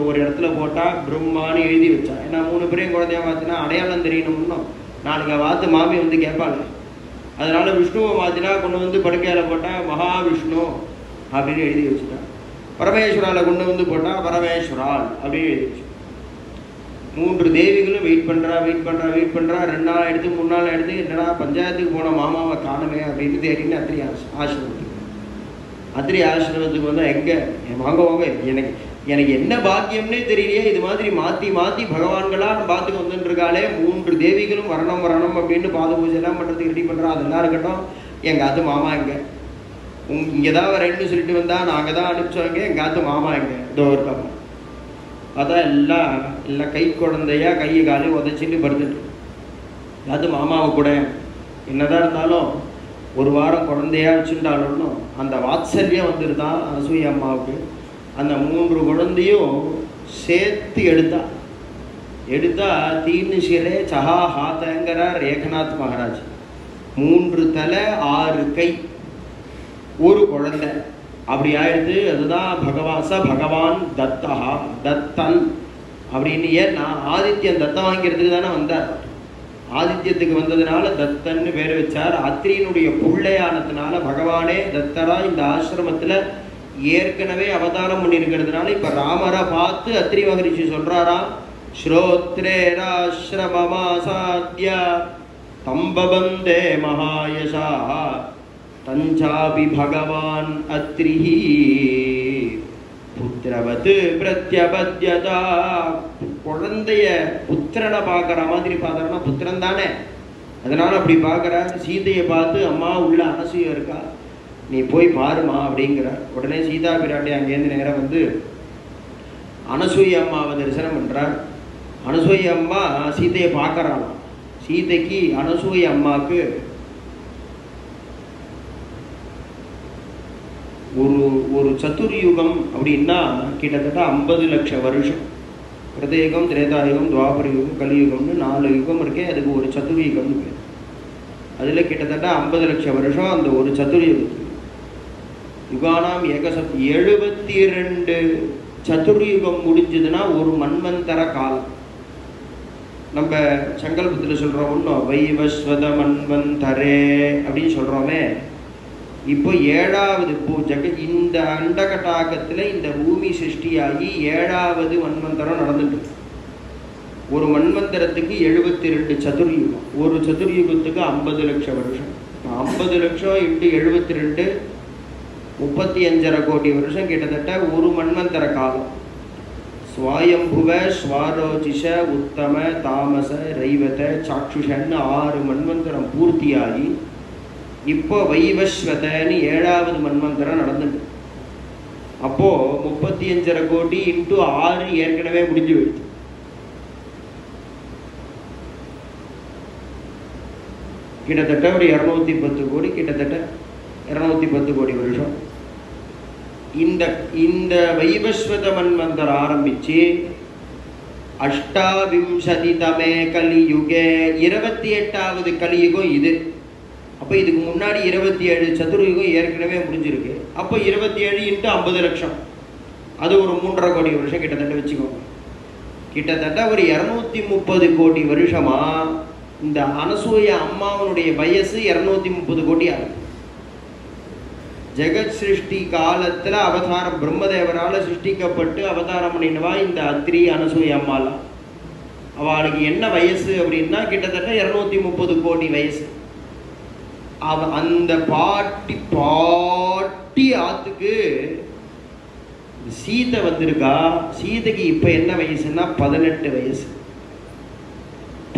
ஒரு இடத்துல போட்டால் பிரம்மான்னு எழுதி வச்சா. ஏன்னா 3 பேரையும் குழந்தையா மாற்றினா அடையாளம் தெரியணும்னு நாளைக்கு வாத்து மாமி வந்து கேட்பாங்க. அதனால விஷ்ணுவை மாற்றினா கொண்டு வந்து படுக்கையில் போட்டால் மகாவிஷ்ணு அப்படின்னு எழுதி வச்சுட்டான். பரமேஸ்வரால கொண்டு வந்து போட்டால் பரமேஸ்வரால் அப்படின்னு எழுதி வச்சு. 3 தேவிகளும் வெயிட் பண்ணுறா 2 நாள் எடுத்து 3 நாள் எடுத்து என்னடா பஞ்சாயத்துக்கு போன மாமாவை காணுமே அப்படின்னு தேடின்னு அத்திரி ஆசிரமத்துக்கு வந்தால் எங்கே வாங்க எனக்கு என்ன பாக்கியம்னே தெரியலையே, இது மாதிரி மாற்றி பகவான்களாக பார்த்துக்கு வந்துட்டுருக்காளே, 3 தேவிகளும் வரணும் அப்படின்னு பாத பூஜைலாம் பண்ணுறதுக்கு ரெடி பண்ணுறா. அதெல்லாம் இருக்கட்டும், எங்கள் ஆத்து மாமா எங்கே இங்கே தான் வரேன்னு சொல்லிட்டு வந்தால் நாங்கள் தான் அனுப்பிச்சோங்க, எங்கள் ஆத்து மாமா எங்கே இதோ இருக்காமா. அதான் எல்லாம் கை குழந்தையா கையை காலி உதச்சிட்டு படுத்துட்டு அது மாமாவை கூட என்னதான் இருந்தாலும் ஒரு வாரம் குழந்தையா வச்சுட்டாலும் அந்த வாத்சல்யம் வந்துருதான் அனசூயா அம்மாவுக்கு. அந்த 3 குழந்தையும் சேர்த்து எடுத்தா தீன்னு சிலே சஹா ஹாத்தங்கிறார் ஏகநாத் மகாராஜ். 3 தலை 6 கை ஒரு குழந்தை அப்படி ஆயிடுது. அதுதான் பகவான் தத்தன் அப்படின்னு. ஏன்னா ஆதித்யன் தத்தம் வாங்கிறதுக்கு தானே வந்தார். ஆதித்யத்துக்கு வந்ததுனால தத்தன்னு பேர் வச்சார். அத்திரியினுடைய பிள்ளையானதுனால பகவானே தத்தரா இந்த ஆசிரமத்தில் ஏற்கனவே அவதாரம் பண்ணியிருக்கிறதுனால இப்போ ராமரை பார்த்து அத்திரி மகரிஷி சொல்றாராம், ஸ்ரோத்ரேராசிரமமாசாத்ய தம்பபந்தே மகாயசா தஞ்சாபி பகவான் அத்ரிஹி புத்திரவத் பிரத்யபத்யதா. குழந்தைய புத்திரனை பார்க்குற மாதிரி பார்த்தாருன்னா புத்திரன் தானே, அதனால அப்படி பார்க்குறார். சீதையை பார்த்து அம்மா உள்ள அனசூயா இருக்கா, நீ போய் பாருமா அப்படிங்கிறார். உடனே சீதா பிராட்டி அங்கேருந்து நேரம் வந்து அனசூயா அம்மாவை தரிசனம் பண்ணுறார். அனசூயா அம்மா சீதையை பார்க்குறாளாம். சீதைக்கு அனசூயா அம்மாவுக்கு ஒரு சதுர்யுகம் அப்படின்னா கிட்டத்தட்ட 50 லட்சம் வருஷம். கிருதயுகம், திரேதாயுகம், துவாபர யுகம், கலியுகம்னு 4 யுகம் இருக்கே, அதுக்கு ஒரு சதுர்யுகம்னு பேர். அதில் கிட்டத்தட்ட 50 லட்சம் வருஷம் அந்த ஒரு சதுர்யுகத்துக்கு. யுகானாம் 72 சதுர்யுகம் முடிஞ்சதுன்னா ஒரு மன்வந்தர காலம். நம்ம சங்கல்பத்தில் சொல்கிறோம் ஒன்றும் வைவஸ்வத மன்வந்தரே அப்படின்னு சொல்கிறோமே. இப்போ 7வது இந்த அண்டகட்டாகத்தில் இந்த பூமி சிருஷ்டியாகி 7வது மன்வந்தரம் நடந்துட்டு. ஒரு மன்வந்தரத்துக்கு 72 சதுர்யுகம். ஒரு சதுர்யுகத்துக்கு 50 லட்சம் வருஷம். 50 லட்சம் இன்ட்டு 72 35.5 கோடி வருஷம், கிட்டத்தட்ட ஒரு மன்வந்தர காலம். ஸ்வாயம்புவ, ஸ்வாரோஜிஷ, உத்தம, தாமச, ரைவத, சாக்ஷுஷன்னு 6 மன்வந்தரம் பூர்த்தியாகி இப்போ வைவஸ்வதன்னு 7வது மன்வந்தரம் நடந்துட்டு. அப்போ 35.5 கோடி இன்ட்டு 6 ஏற்கனவே முடிஞ்சு போயிடுச்சு. கிட்டத்தட்ட ஒரு 210 கோடி, கிட்டத்தட்ட 210 கோடி வருஷம். இந்த வைவஸ்வத மன்வந்தரம் ஆரம்பிச்சு அஷ்டாவிம்சதிதமே கலியுகே 28வது கலியுகம் இது. அப்போ இதுக்கு முன்னாடி 27 சதுர்யுகம் ஏற்கனவே முடிஞ்சிருக்கு. அப்போ 27 இன்ட்டு 50 லட்சம், அது ஒரு 3.5 கோடி வருஷம் கிட்டத்தட்ட வச்சுக்கோங்க. கிட்டத்தட்ட ஒரு 230 கோடி வருஷமா இந்த அனசூயா அம்மாவனுடைய வயசு 230 கோடி ஆகுது. ஜெகத் சிருஷ்டி காலத்தில் அவதாரம் பிரம்மதேவரால் சிருஷ்டிக்கப்பட்டு அவதாரம் பண்ணினவா இந்த அத்திரி அனசூயா அம்மாலாம். அவளுக்கு என்ன வயசு அப்படின்னா கிட்டத்தட்ட 230 கோடி வயசு. அந்த பாட்டி ஆத்துக்கு சீதை வந்திருக்கா. சீதைக்கு இப்ப என்ன வயசுன்னா 18 வயசு.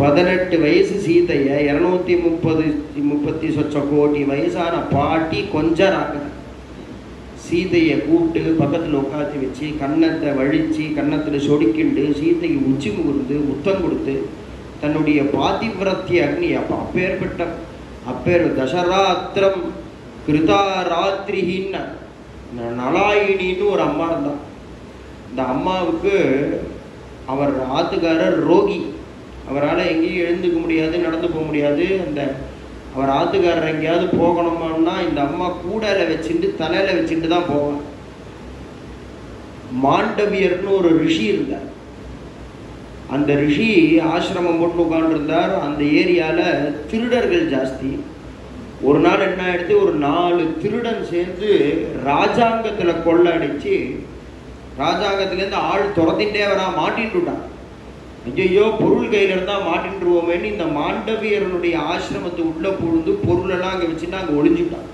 18 வயசு சீதைய 230 சொச்ச கோடி வயசான பாட்டி கொஞ்சம் ராக்குற. சீதையை கூப்பிட்டு பக்கத்தில் உட்காந்து வச்சு கன்னத்தை வழிச்சு கன்னத்தில் சொடிக்கிண்டு சீதைக்கு உச்சி முகுந்து முத்தம் கொடுத்து தன்னுடைய பாதிவிரத்திய அக்னி அப்பேர் தசராத்திரம் கிருதாராத்திரின்னு நலாயினின்னு ஒரு அம்மா இருந்தா. இந்த அம்மாவுக்கு அவர் ஆத்துக்காரர் ரோகி. அவரால் எங்கேயும் எழுந்துக்க முடியாது, நடந்து போக முடியாது. அந்த அவர் ஆத்துக்காரர் எங்கேயாவது போகணுமான்னா இந்த அம்மா கூடையில் வச்சுட்டு தலையில் வச்சுட்டு தான் போவாங்க. மாண்டவியர்னு ஒரு ரிஷி இருந்தார். அந்த ரிஷி ஆசிரமம் போட்டு உட்காந்துருந்தார். அந்த ஏரியாவில் திருடர்கள் ஜாஸ்தி. ஒரு நாள் என்ன ஆயிடுத்து, ஒரு 4 திருடன் சேர்ந்து ராஜாங்கத்தில் கொள்ளை அடித்து ராஜாங்கத்துலேருந்து ஆள் துரத்தின்ண்டே வரா, மாட்டின்ட்டுட்டான். ஐயோ பொருள் கையில் இருந்தால் மாட்டின்ட்டுருவோமேன்னு இந்த மாண்டவியரனுடைய ஆசிரமத்தை உள்ளே புழுந்து பொருளெல்லாம் அங்கே வச்சுட்டு அங்கே ஒளிஞ்சுட்டான்.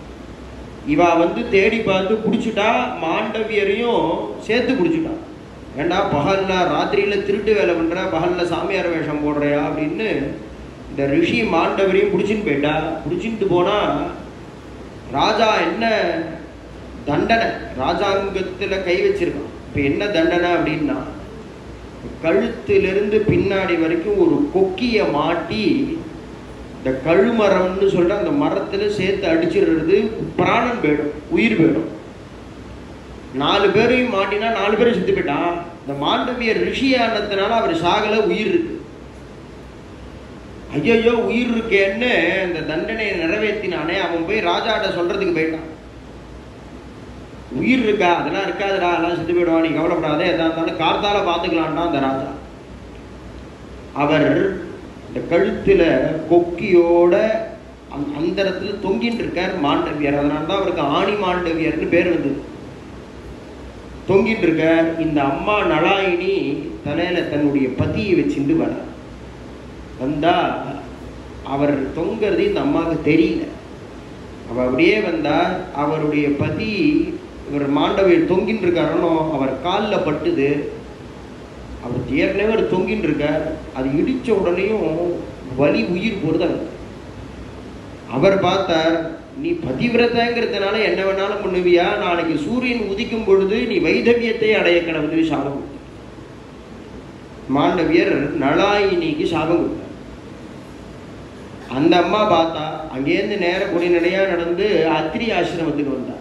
இவா வந்து தேடி பார்த்து பிடிச்சிட்டா, மாண்டவியரையும் சேர்த்து பிடிச்சிட்டான். ஏண்டா பகலில் ராத்திரியில் திருட்டு வேலை பண்ணுற, பகலில் சாமியார் வேஷம் போடுறியா அப்படின்னு இந்த ரிஷி மாண்டவரையும் பிடிச்சின்னு போயிட்டா. பிடிச்சிட்டு போனால் ராஜா என்ன தண்டனை, ராஜாங்கத்தில் கை வச்சிருக்கான். இப்போ என்ன தண்டனை அப்படின்னா, கழுத்திலிருந்து பின்னாடி வரைக்கும் ஒரு கொக்கியை மாட்டி இந்த கழுமரம்னு சொல்கிற அந்த மரத்தில் சேர்த்து அடிச்சிடுறது, பிராணம் போயிடும், உயிர் போயிடும். 4 பேரையும் மாட்டினா 4 பேரும் செத்து போயிட்டான். இந்த மாண்டவியர் ரிஷியானத்தினால அவர் சாகலை, உயிர் இருக்கு. ஐயோ உயிர் இருக்கேன்னு இந்த தண்டனையை நிறைவேற்றினானே, அவன் போய் ராஜாட்ட சொல்றதுக்கு போயிட்டான். உயிர் இருக்கா, அதெல்லாம் இருக்காதுடா, அதெல்லாம் செத்து போயிடுவான், நீ கவலைப்படாதே, எதா இருந்தாலும் கார்த்தால பார்த்துக்கலான்டா அந்த ராஜா. அவர் இந்த கழுத்துல கொக்கியோட அந்த இடத்துல தொங்கின்னு இருக்கார் மாண்டவியர். அதனால தான் அவருக்கு ஆணி மாண்டவியர்னு பேர் வந்து தொங்கிட்டு இருக்கார். இந்த அம்மா நலாயினி தலையில தன்னுடைய பதியை வச்சுட்டு வர வந்தா, அவர் தொங்கிறது இந்த அம்மாவுக்கு தெரியல. அவ அப்படியே வந்தா, அவருடைய பதி இவர் மாண்டவியர் தொங்கின்னு இருக்காரனோ அவர் காலில் பட்டுது. அவர் ஏற்கனவே அவர் தொங்கின்னு இருக்கார். அது இடிச்ச உடனேயும் வலி, உயிர் போறது. அவர் பார்த்தார், நீ பதிவிரதங்கிறதுனால என்ன வேணாலும் பண்ணுவியா, நாளைக்கு சூரியன் உதிக்கும் பொழுது நீ வைதவியத்தை அடைய கடவுள் சாபம் கொடுத்தார். மாண்டவியர் நலாயினிக்கு சாபம் கொடுத்தார். அந்த அம்மா பார்த்தா, அங்கேருந்து நேர கொடிநடையா நடந்து அத்திரி ஆசிரமத்துக்கு வந்தா.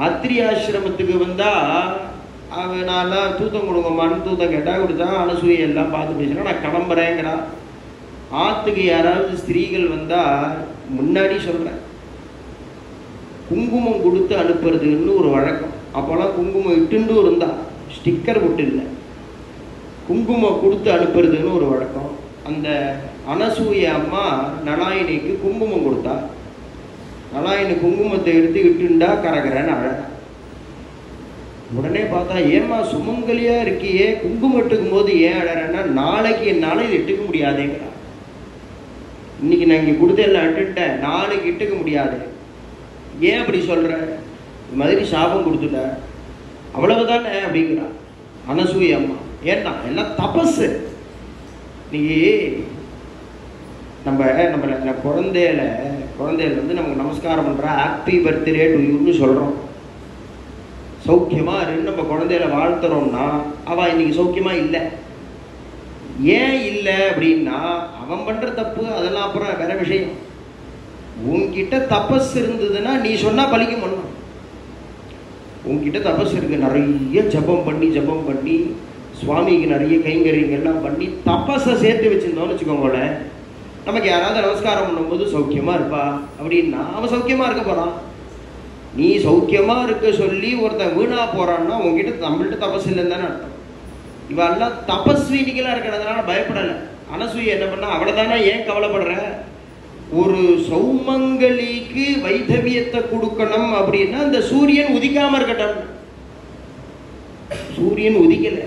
அத்திரி ஆசிரமத்துக்கு வந்தா அவனாலாம் தூத்தம் கொடுங்கம்மான்னு தூத்தம் கேட்டா கொடுத்தா. அனசூயை எல்லாம் பார்த்து பேசினா, நான் கிளம்புறேங்கிறா. ஆற்றுக்கு யாராவது ஸ்திரீகள் வந்தா முன்னாடி சொல்றேன், குங்குமம் கொடுத்து அனுப்புறதுன்னு ஒரு வழக்கம். அப்போல்லாம் குங்குமம் இட்டுண்டு இருந்தா, ஸ்டிக்கர் விட்டு இல்லை, குங்குமம் கொடுத்து அனுப்புறதுன்னு ஒரு வழக்கம். அந்த அனசூய அம்மா நலாயினிக்கு குங்குமம் கொடுத்தா. நலாயினி குங்குமத்தை எடுத்து இட்டுண்டா கரகரன்னு அழகா. உடனே பார்த்தா, ஏம்மா சுமங்கலியா இருக்கியே, குங்குமம் இட்டுக்கும் போது ஏன் அழறன்னா, நாளைக்கு என்னால் இது இட்டுக்க முடியாதேங்கிறா. இன்னைக்கு நான் இங்கே கொடுத்து எல்லாம் இட்டுட்டேன், நாளைக்கு இட்டுக்க முடியாது. ஏன் அப்படி சொல்ற, இது மாதிரி சாபம் கொடுத்துட்ட, அவ்வளவுதானே அப்படிங்கிறா அனசூய அம்மா. ஏன்னா எல்லாம் தபஸ். இன்னைக்கு நம்ம குழந்தையில வந்து நமக்கு நமஸ்காரம் பண்ற, ஹாப்பி பர்த்டே டு யூன்னு சொல்றோம். சௌக்கியமா இருந்து நம்ம குழந்தையில வாழ்த்துறோம்னா, அவன் இன்னைக்கு சௌக்கியமா இல்லை. ஏன் இல்லை அப்படின்னா, அவன் பண்ற தப்பு, அதெல்லாம் அப்புறம் வேற விஷயம். உன்கிட்ட தபஸ் இருந்ததுன்னா நீ சொன்னா பலிக்கும் பண்ணும். உன்கிட்ட தபஸ் இருக்கு, நிறைய ஜபம் பண்ணி சுவாமிக்கு நிறைய கைங்கரியங்கள்லாம் பண்ணி தபஸை சேர்த்து வச்சிருந்தோம்னு வச்சுக்கோங்களேன், நமக்கு யாராவது நமஸ்காரம் பண்ணும்போது சௌக்கியமா இருப்பா அப்படின்னா அவன் சௌக்கியமா இருக்க போறான். நீ சௌக்கியமா இருக்க சொல்லி ஒருத்தன் வீணா போறான்னா உங்ககிட்ட நம்மள்கிட்ட தபஸ் இல்லைன்னு தானே அர்த்தம். இவெல்லாம் தபஸ்வினிகளா இருக்கிறதுனால பயப்படலை. அனசூயை என்ன பண்ணா, அவ்வளவுதானா, ஏன் கவலைப்படுற, ஒரு சௌமங்கலிக்கு வைதவியத்தை கொடுக்கணும் அப்படின்னா இந்த சூரியன் உதிக்காம இருக்கட்டும். சூரியன் உதிக்கல,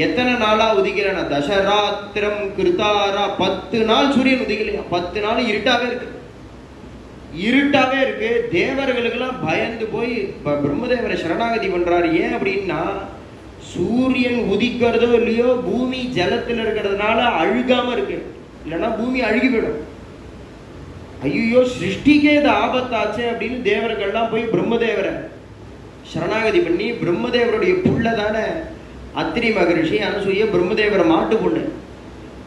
எத்தனை நாளா உதிக்கலன்னா தசராத்திரம் கிருத்தாரா, 10 நாள் சூரியன் உதிக்கலையா. 10 நாள் இருட்டாவே இருக்கு. தேவர்களுக்கெல்லாம் பயந்து போய் பிரம்மதேவரை சரணாகதி பண்றாரு. ஏன் அப்படின்னா, சூரியன் உதிக்கிறதோ இல்லையோ பூமி ஜலத்தில் இருக்கிறதுனால அழுகாம இருக்கு, இல்லைன்னா பூமி அழுகி போயிடும். ஐயோ சிருஷ்டிக்கே இது ஆபத்தாச்சு அப்படின்னு தேவர்கள்லாம் போய் பிரம்மதேவரை சரணாகதி பண்ணி, பிரம்மதேவருடைய புள்ள தானே அத்திரி மகரிஷி, அனசூய பிரம்மதேவரை மாட்டு பொண்ணு.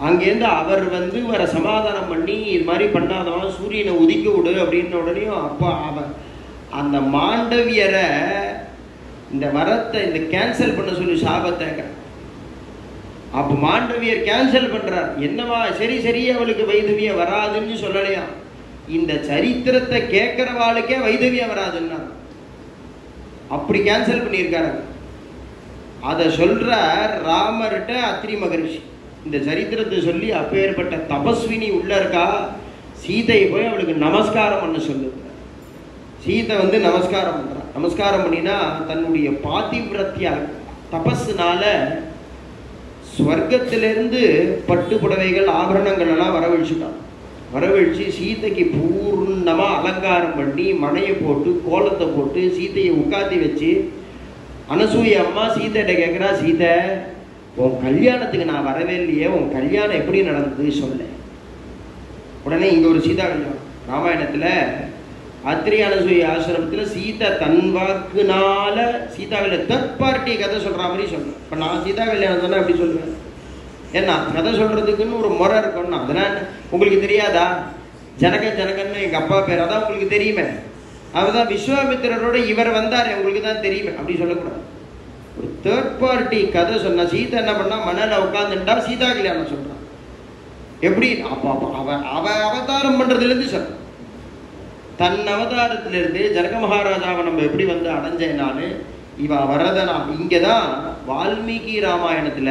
அங்கேருந்து அவர் வந்து வர சமாதானம் பண்ணி, இது மாதிரி பண்ணாதவன் சூரியனை உதிக்க விடு அப்படின்ன உடனேயும் அப்போ அவன் அந்த மாண்டவியரை இந்த வரத்தை இந்த கேன்சல் பண்ண சொல்லி சாபத்தை அப்போ மாண்டவியர் கேன்சல் பண்றார். என்னவா, சரி அவளுக்கு வைதவிய வராதுன்னு சொல்லலையா, இந்த சரித்திரத்தை கேட்கிறவாளுக்கே வைதவிய வராதுன்னா அப்படி கேன்சல் பண்ணியிருக்காரு. அதை சொல்ற ராமர்கிட்ட அத்ரி மகரிஷி இந்த சரித்திரத்தை சொல்லி, அப்பேற்பட்ட தபஸ்வினி உள்ள இருக்கா, சீதையை போய் அவளுக்கு நமஸ்காரம் பண்ண சொல்லுங்க. சீதை வந்து நமஸ்காரம் பண்றா. நமஸ்காரம் பண்ணினா தன்னுடைய பாதிவிரத்தியா தபஸ்னால ஸ்வர்க்கத்திலிருந்து பட்டு புடவைகள் ஆபரணங்கள் எல்லாம் வரவழிச்சுட்டான். வரவழிச்சு சீதைக்கு பூர்ணமா அலங்காரம் பண்ணி மனையை போட்டு கோலத்தை போட்டு சீதையை உட்காத்தி வச்சு, அனசூய அம்மா சீதைகிட்ட கேட்குறா, சீதை உன் கல்யாணத்துக்கு நான் வரவே இல்லையே, உன் கல்யாணம் எப்படி நடந்தது சொல்ல. உடனே இங்க ஒரு சீதா கல்யாணம் ராமாயணத்துல அத்ரி அனசூய ஆசிரமத்தில் சீதா தன் வாக்குனால சீதா கல்யாணம் தேர்ட் பார்ட்டி கதை சொல்ற மாதிரி சொல்றேன். இப்போ நான் சீதா கல்யாணம் சொன்னா எப்படி சொல்லுவேன், ஏன்னா கதை சொல்றதுக்குன்னு ஒரு முறை இருக்கணும். அதெல்லாம் உங்களுக்கு தெரியாதா, ஜனகன்னு எங்க அப்பா பேர், அதான் உங்களுக்கு தெரியுமே. அவர்தான் விஸ்வாமித்திரரோட இவர் வந்தார், உங்களுக்கு தான் தெரியுமே, அப்படி சொல்லக்கூடாது. ஒரு தேர்ட் பார்ட்டி கதை சொன்னா சீதா என்ன பண்ணா, மணல உட்காந்துட்டா சீதா கல்யாணம் சொல்றான். எப்படி, அப்ப அவ அவதாரம் பண்றதுல இருந்து சொல்ற, தன் அவதாரத்திலிருந்து ஜனக மகாராஜாவை நம்ம எப்படி வந்து அடைஞ்சேனான்னு இவ வரதனா. இங்கதான் வால்மீகி ராமாயணத்துல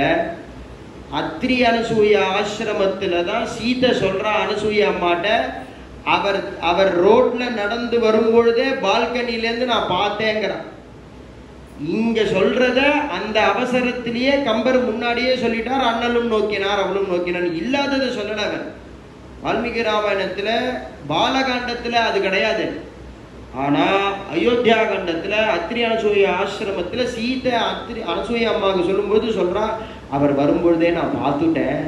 அத்ரி அனசூய ஆசிரமத்துல தான் சீதை சொல்றா அனசூய அம்மாட்ட, அவர் ரோட்ல நடந்து வரும்பொழுதே பால்கனிலேருந்து நான் பார்த்தேங்கிறான். இங்க சொல்றத அந்த அவசரத்திலேயே கம்பர் முன்னாடியே சொல்லிட்டார், அண்ணலும் நோக்கினார் அவளும் நோக்கினார். இல்லாததை சொல்லல அவர். வால்மீகி ராமாயணத்துல பாலகாண்டத்துல அது கிடையாது. ஆனா அயோத்தியா காண்டத்துல அத்ரி அனசூய ஆசிரமத்துல சீதை அனசூய அம்மாவுக்கு சொல்லும்போது சொல்றா, அவர் வரும்பொழுதே நான் பார்த்துட்டேன்,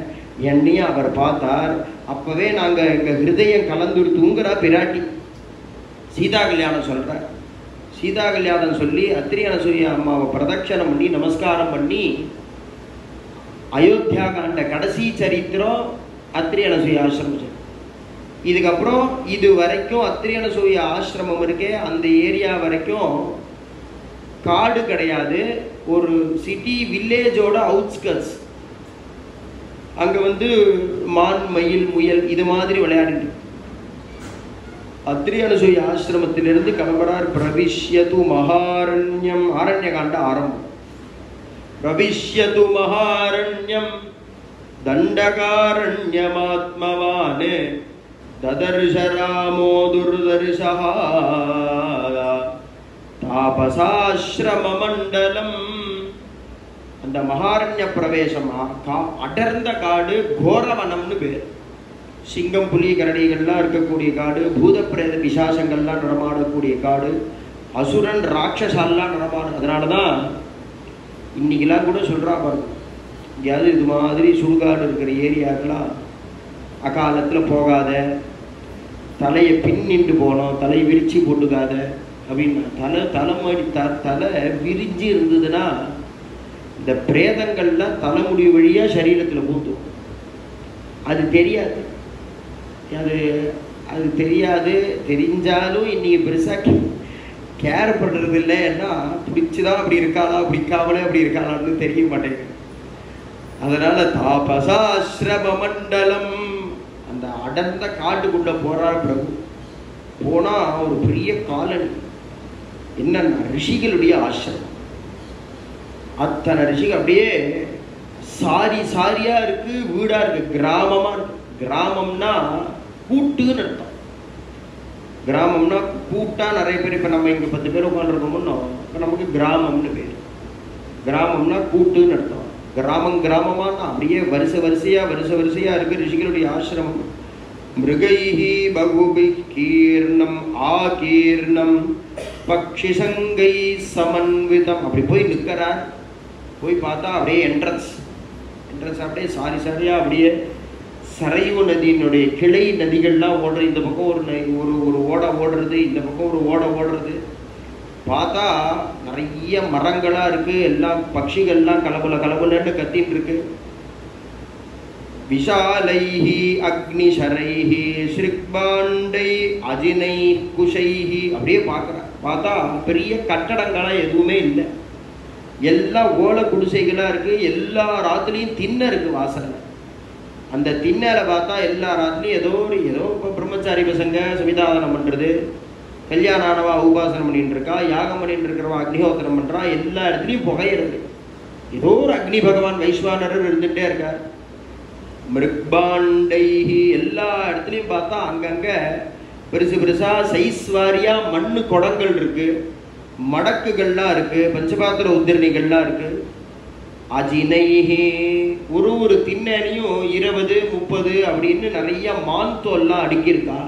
என்னையும் அவர் பார்த்தார், அப்பவே நாங்க எங்க ஹிருதயம் கலந்துடுத்துங்கிறா பிராட்டி. சீதா கல்யாணம் சொல்ற. சீதா கல்யாணம் சொல்லி அத்ரி அனசூய அம்மாவை பிரதட்சணம் பண்ணி நமஸ்காரம் பண்ணி, அயோத்தியா காண்ட கடைசி சரித்திரம் அத்ரி அனசூய ஆசிரமம். இதுக்கப்புறம் இது வரைக்கும் அத்ரி அனசூய ஆசிரமம் இருக்கே, அந்த ஏரியா வரைக்கும் காடு கிடையாது, ஒரு சிட்டி வில்லேஜோட அவுட்ஸ்கர்ட்ஸ். அங்க வந்து மான் மயில் முயல் இது மாதிரி விளையாடிட்டு அத்ரி அனசூய ஆசிரமத்திலிருந்து கிளம்புறார். பிரவிஷ்யது மகாரண்யம், ஆரண்ய காண்ட ஆரம்பம். பிரவிஷ்யது மகாரண்யம் தண்டகாரண்யமாத்மவான் ததர்ஷ ராமோ துர்தர்ஷஹ தாபசாஸ்ரம மண்டலம். அந்த மகாரண்ய பிரவேசம் அடர்ந்த காடு, கோரவனம்னு பேர். சிங்கம் புலி கரடிகள்லாம் இருக்கக்கூடிய காடு, பூத பிரேத பிசாசங்கள்லாம் நடமாடக்கூடிய காடு, அசுரன் ராட்சசாலாம் நடமாடும். அதனாலதான் இன்னைக்கெல்லாம் கூட சொல்றா பாருங்க, எங்கேயாவது இது மாதிரி சுடுகாடு இருக்கிற ஏரியாக்கெல்லாம் அகாலத்துல போகாத, தலையை பின்னிட்டு போனோம், தலையை விரிச்சு போட்டுக்காத அப்படின்னா. தலைமடி தலை விரிஞ்சு இருந்ததுன்னா இந்த பிரேதங்கள்லாம் தலைமுடி வழியா சரீரத்துல பூத்தும். அது தெரியாது, அது தெரியாது. தெரிஞ்சாலும் இன்னைக்கு பெருசா கேர் பண்றது இல்லை. ஏன்னா பிடிச்சுதான் அப்படி இருக்காளா, பிடிக்காமலே அப்படி இருக்காளான்னு தெரிய மாட்டேங்குது. அதனால தாபசாஸ்ரம மண்டலம், அந்த அடர்ந்த காட்டுக்குள்ள போறார் பிரபு. போனா ஒரு பெரிய காலனி, என்னன்னா ரிஷிகளுடைய ஆசிரமம். அத்தனை ரிஷிகள் அப்படியே சாரியா இருக்கு, வீடா இருக்கு, கிராமமா இருக்கு. கிராமம்னா கூட்டுன்னு அர்த்தம். கிராமம்னா கூட்டா நிறைய பேர், இப்ப நம்ம இங்க 10 பேர் உட்காந்துருக்கோம்னோ இப்ப நமக்கு கிராமம்னு பேர். கிராமம்னா கூட்டுன்னு அர்த்தம். கிராமமா அப்படியே வரிசையா இருக்கு ரிஷிகளுடைய ஆசிரமம். மிருகைஹி பகுபிஹ் கீர்ணம் ஆகீர்ணம் பக்ஷி சங்கை சமன்விதம். அப்படி போய் நிற்கிறார். போய் பார்த்தா அப்படியே என்ட்ரன்ஸ் அப்படியே சாரியா அப்படியே சரையு நதியினுடைய கிளை நதிகள்லாம் ஓடுறது. இந்த பக்கம் ஒரு ஓடை ஓடுறது, இந்த பக்கம் ஒரு ஓடை ஓடுறது. பார்த்தா நிறைய மரங்களா இருக்கு, எல்லாம் பட்சிகள்லாம் கலபலன்னு கத்தின்னு இருக்கு. விஷாலைஹி அக்னிஷரைஹி ஸ்ரிக்பாண்டை அஜினை குஷைஹி. அப்படியே பார்த்தா பெரிய கட்டடங்களா எதுவுமே இல்லை. எல்லாம் ஓலை குடிசைகளாக இருக்குது. எல்லா ராத்துலேயும் திண்ணை இருக்குது வாசலில். அந்த திண்ணையில பார்த்தா எல்லா ராத்துலையும் ஏதோ இப்போ பிரம்மச்சாரி பசங்க சமிதாதனம் பண்ணுறது, கல்யாணம் ஆனவா உபாசனம் பண்ணிட்டு இருக்கா, யாகம் பண்ணிட்டு இருக்கிறவா அக்னிஹோத்திரம் பண்ணுறா, எல்லா இடத்துலையும் புகையிறது. ஏதோ ஒரு அக்னி பகவான் வைஸ்வானரர் இருந்துகிட்டே இருக்கார். மிருக்பாண்டைஹி எல்லா இடத்துலையும் பார்த்தா அங்கங்கே பெருசு பெருசாக சைஸ் வாரியாக மண்ணு குடங்கள் இருக்குது, மடக்குகள்லாம் இருக்குது, பஞ்சபாத்திர உத்திரணிகள்லாம் இருக்குது. அஜினைஹி ஒரு திண்ணையிலையும் 20, 30 அப்படின்னு நிறைய மான்தோல்லாம் அடுக்கியிருக்கா.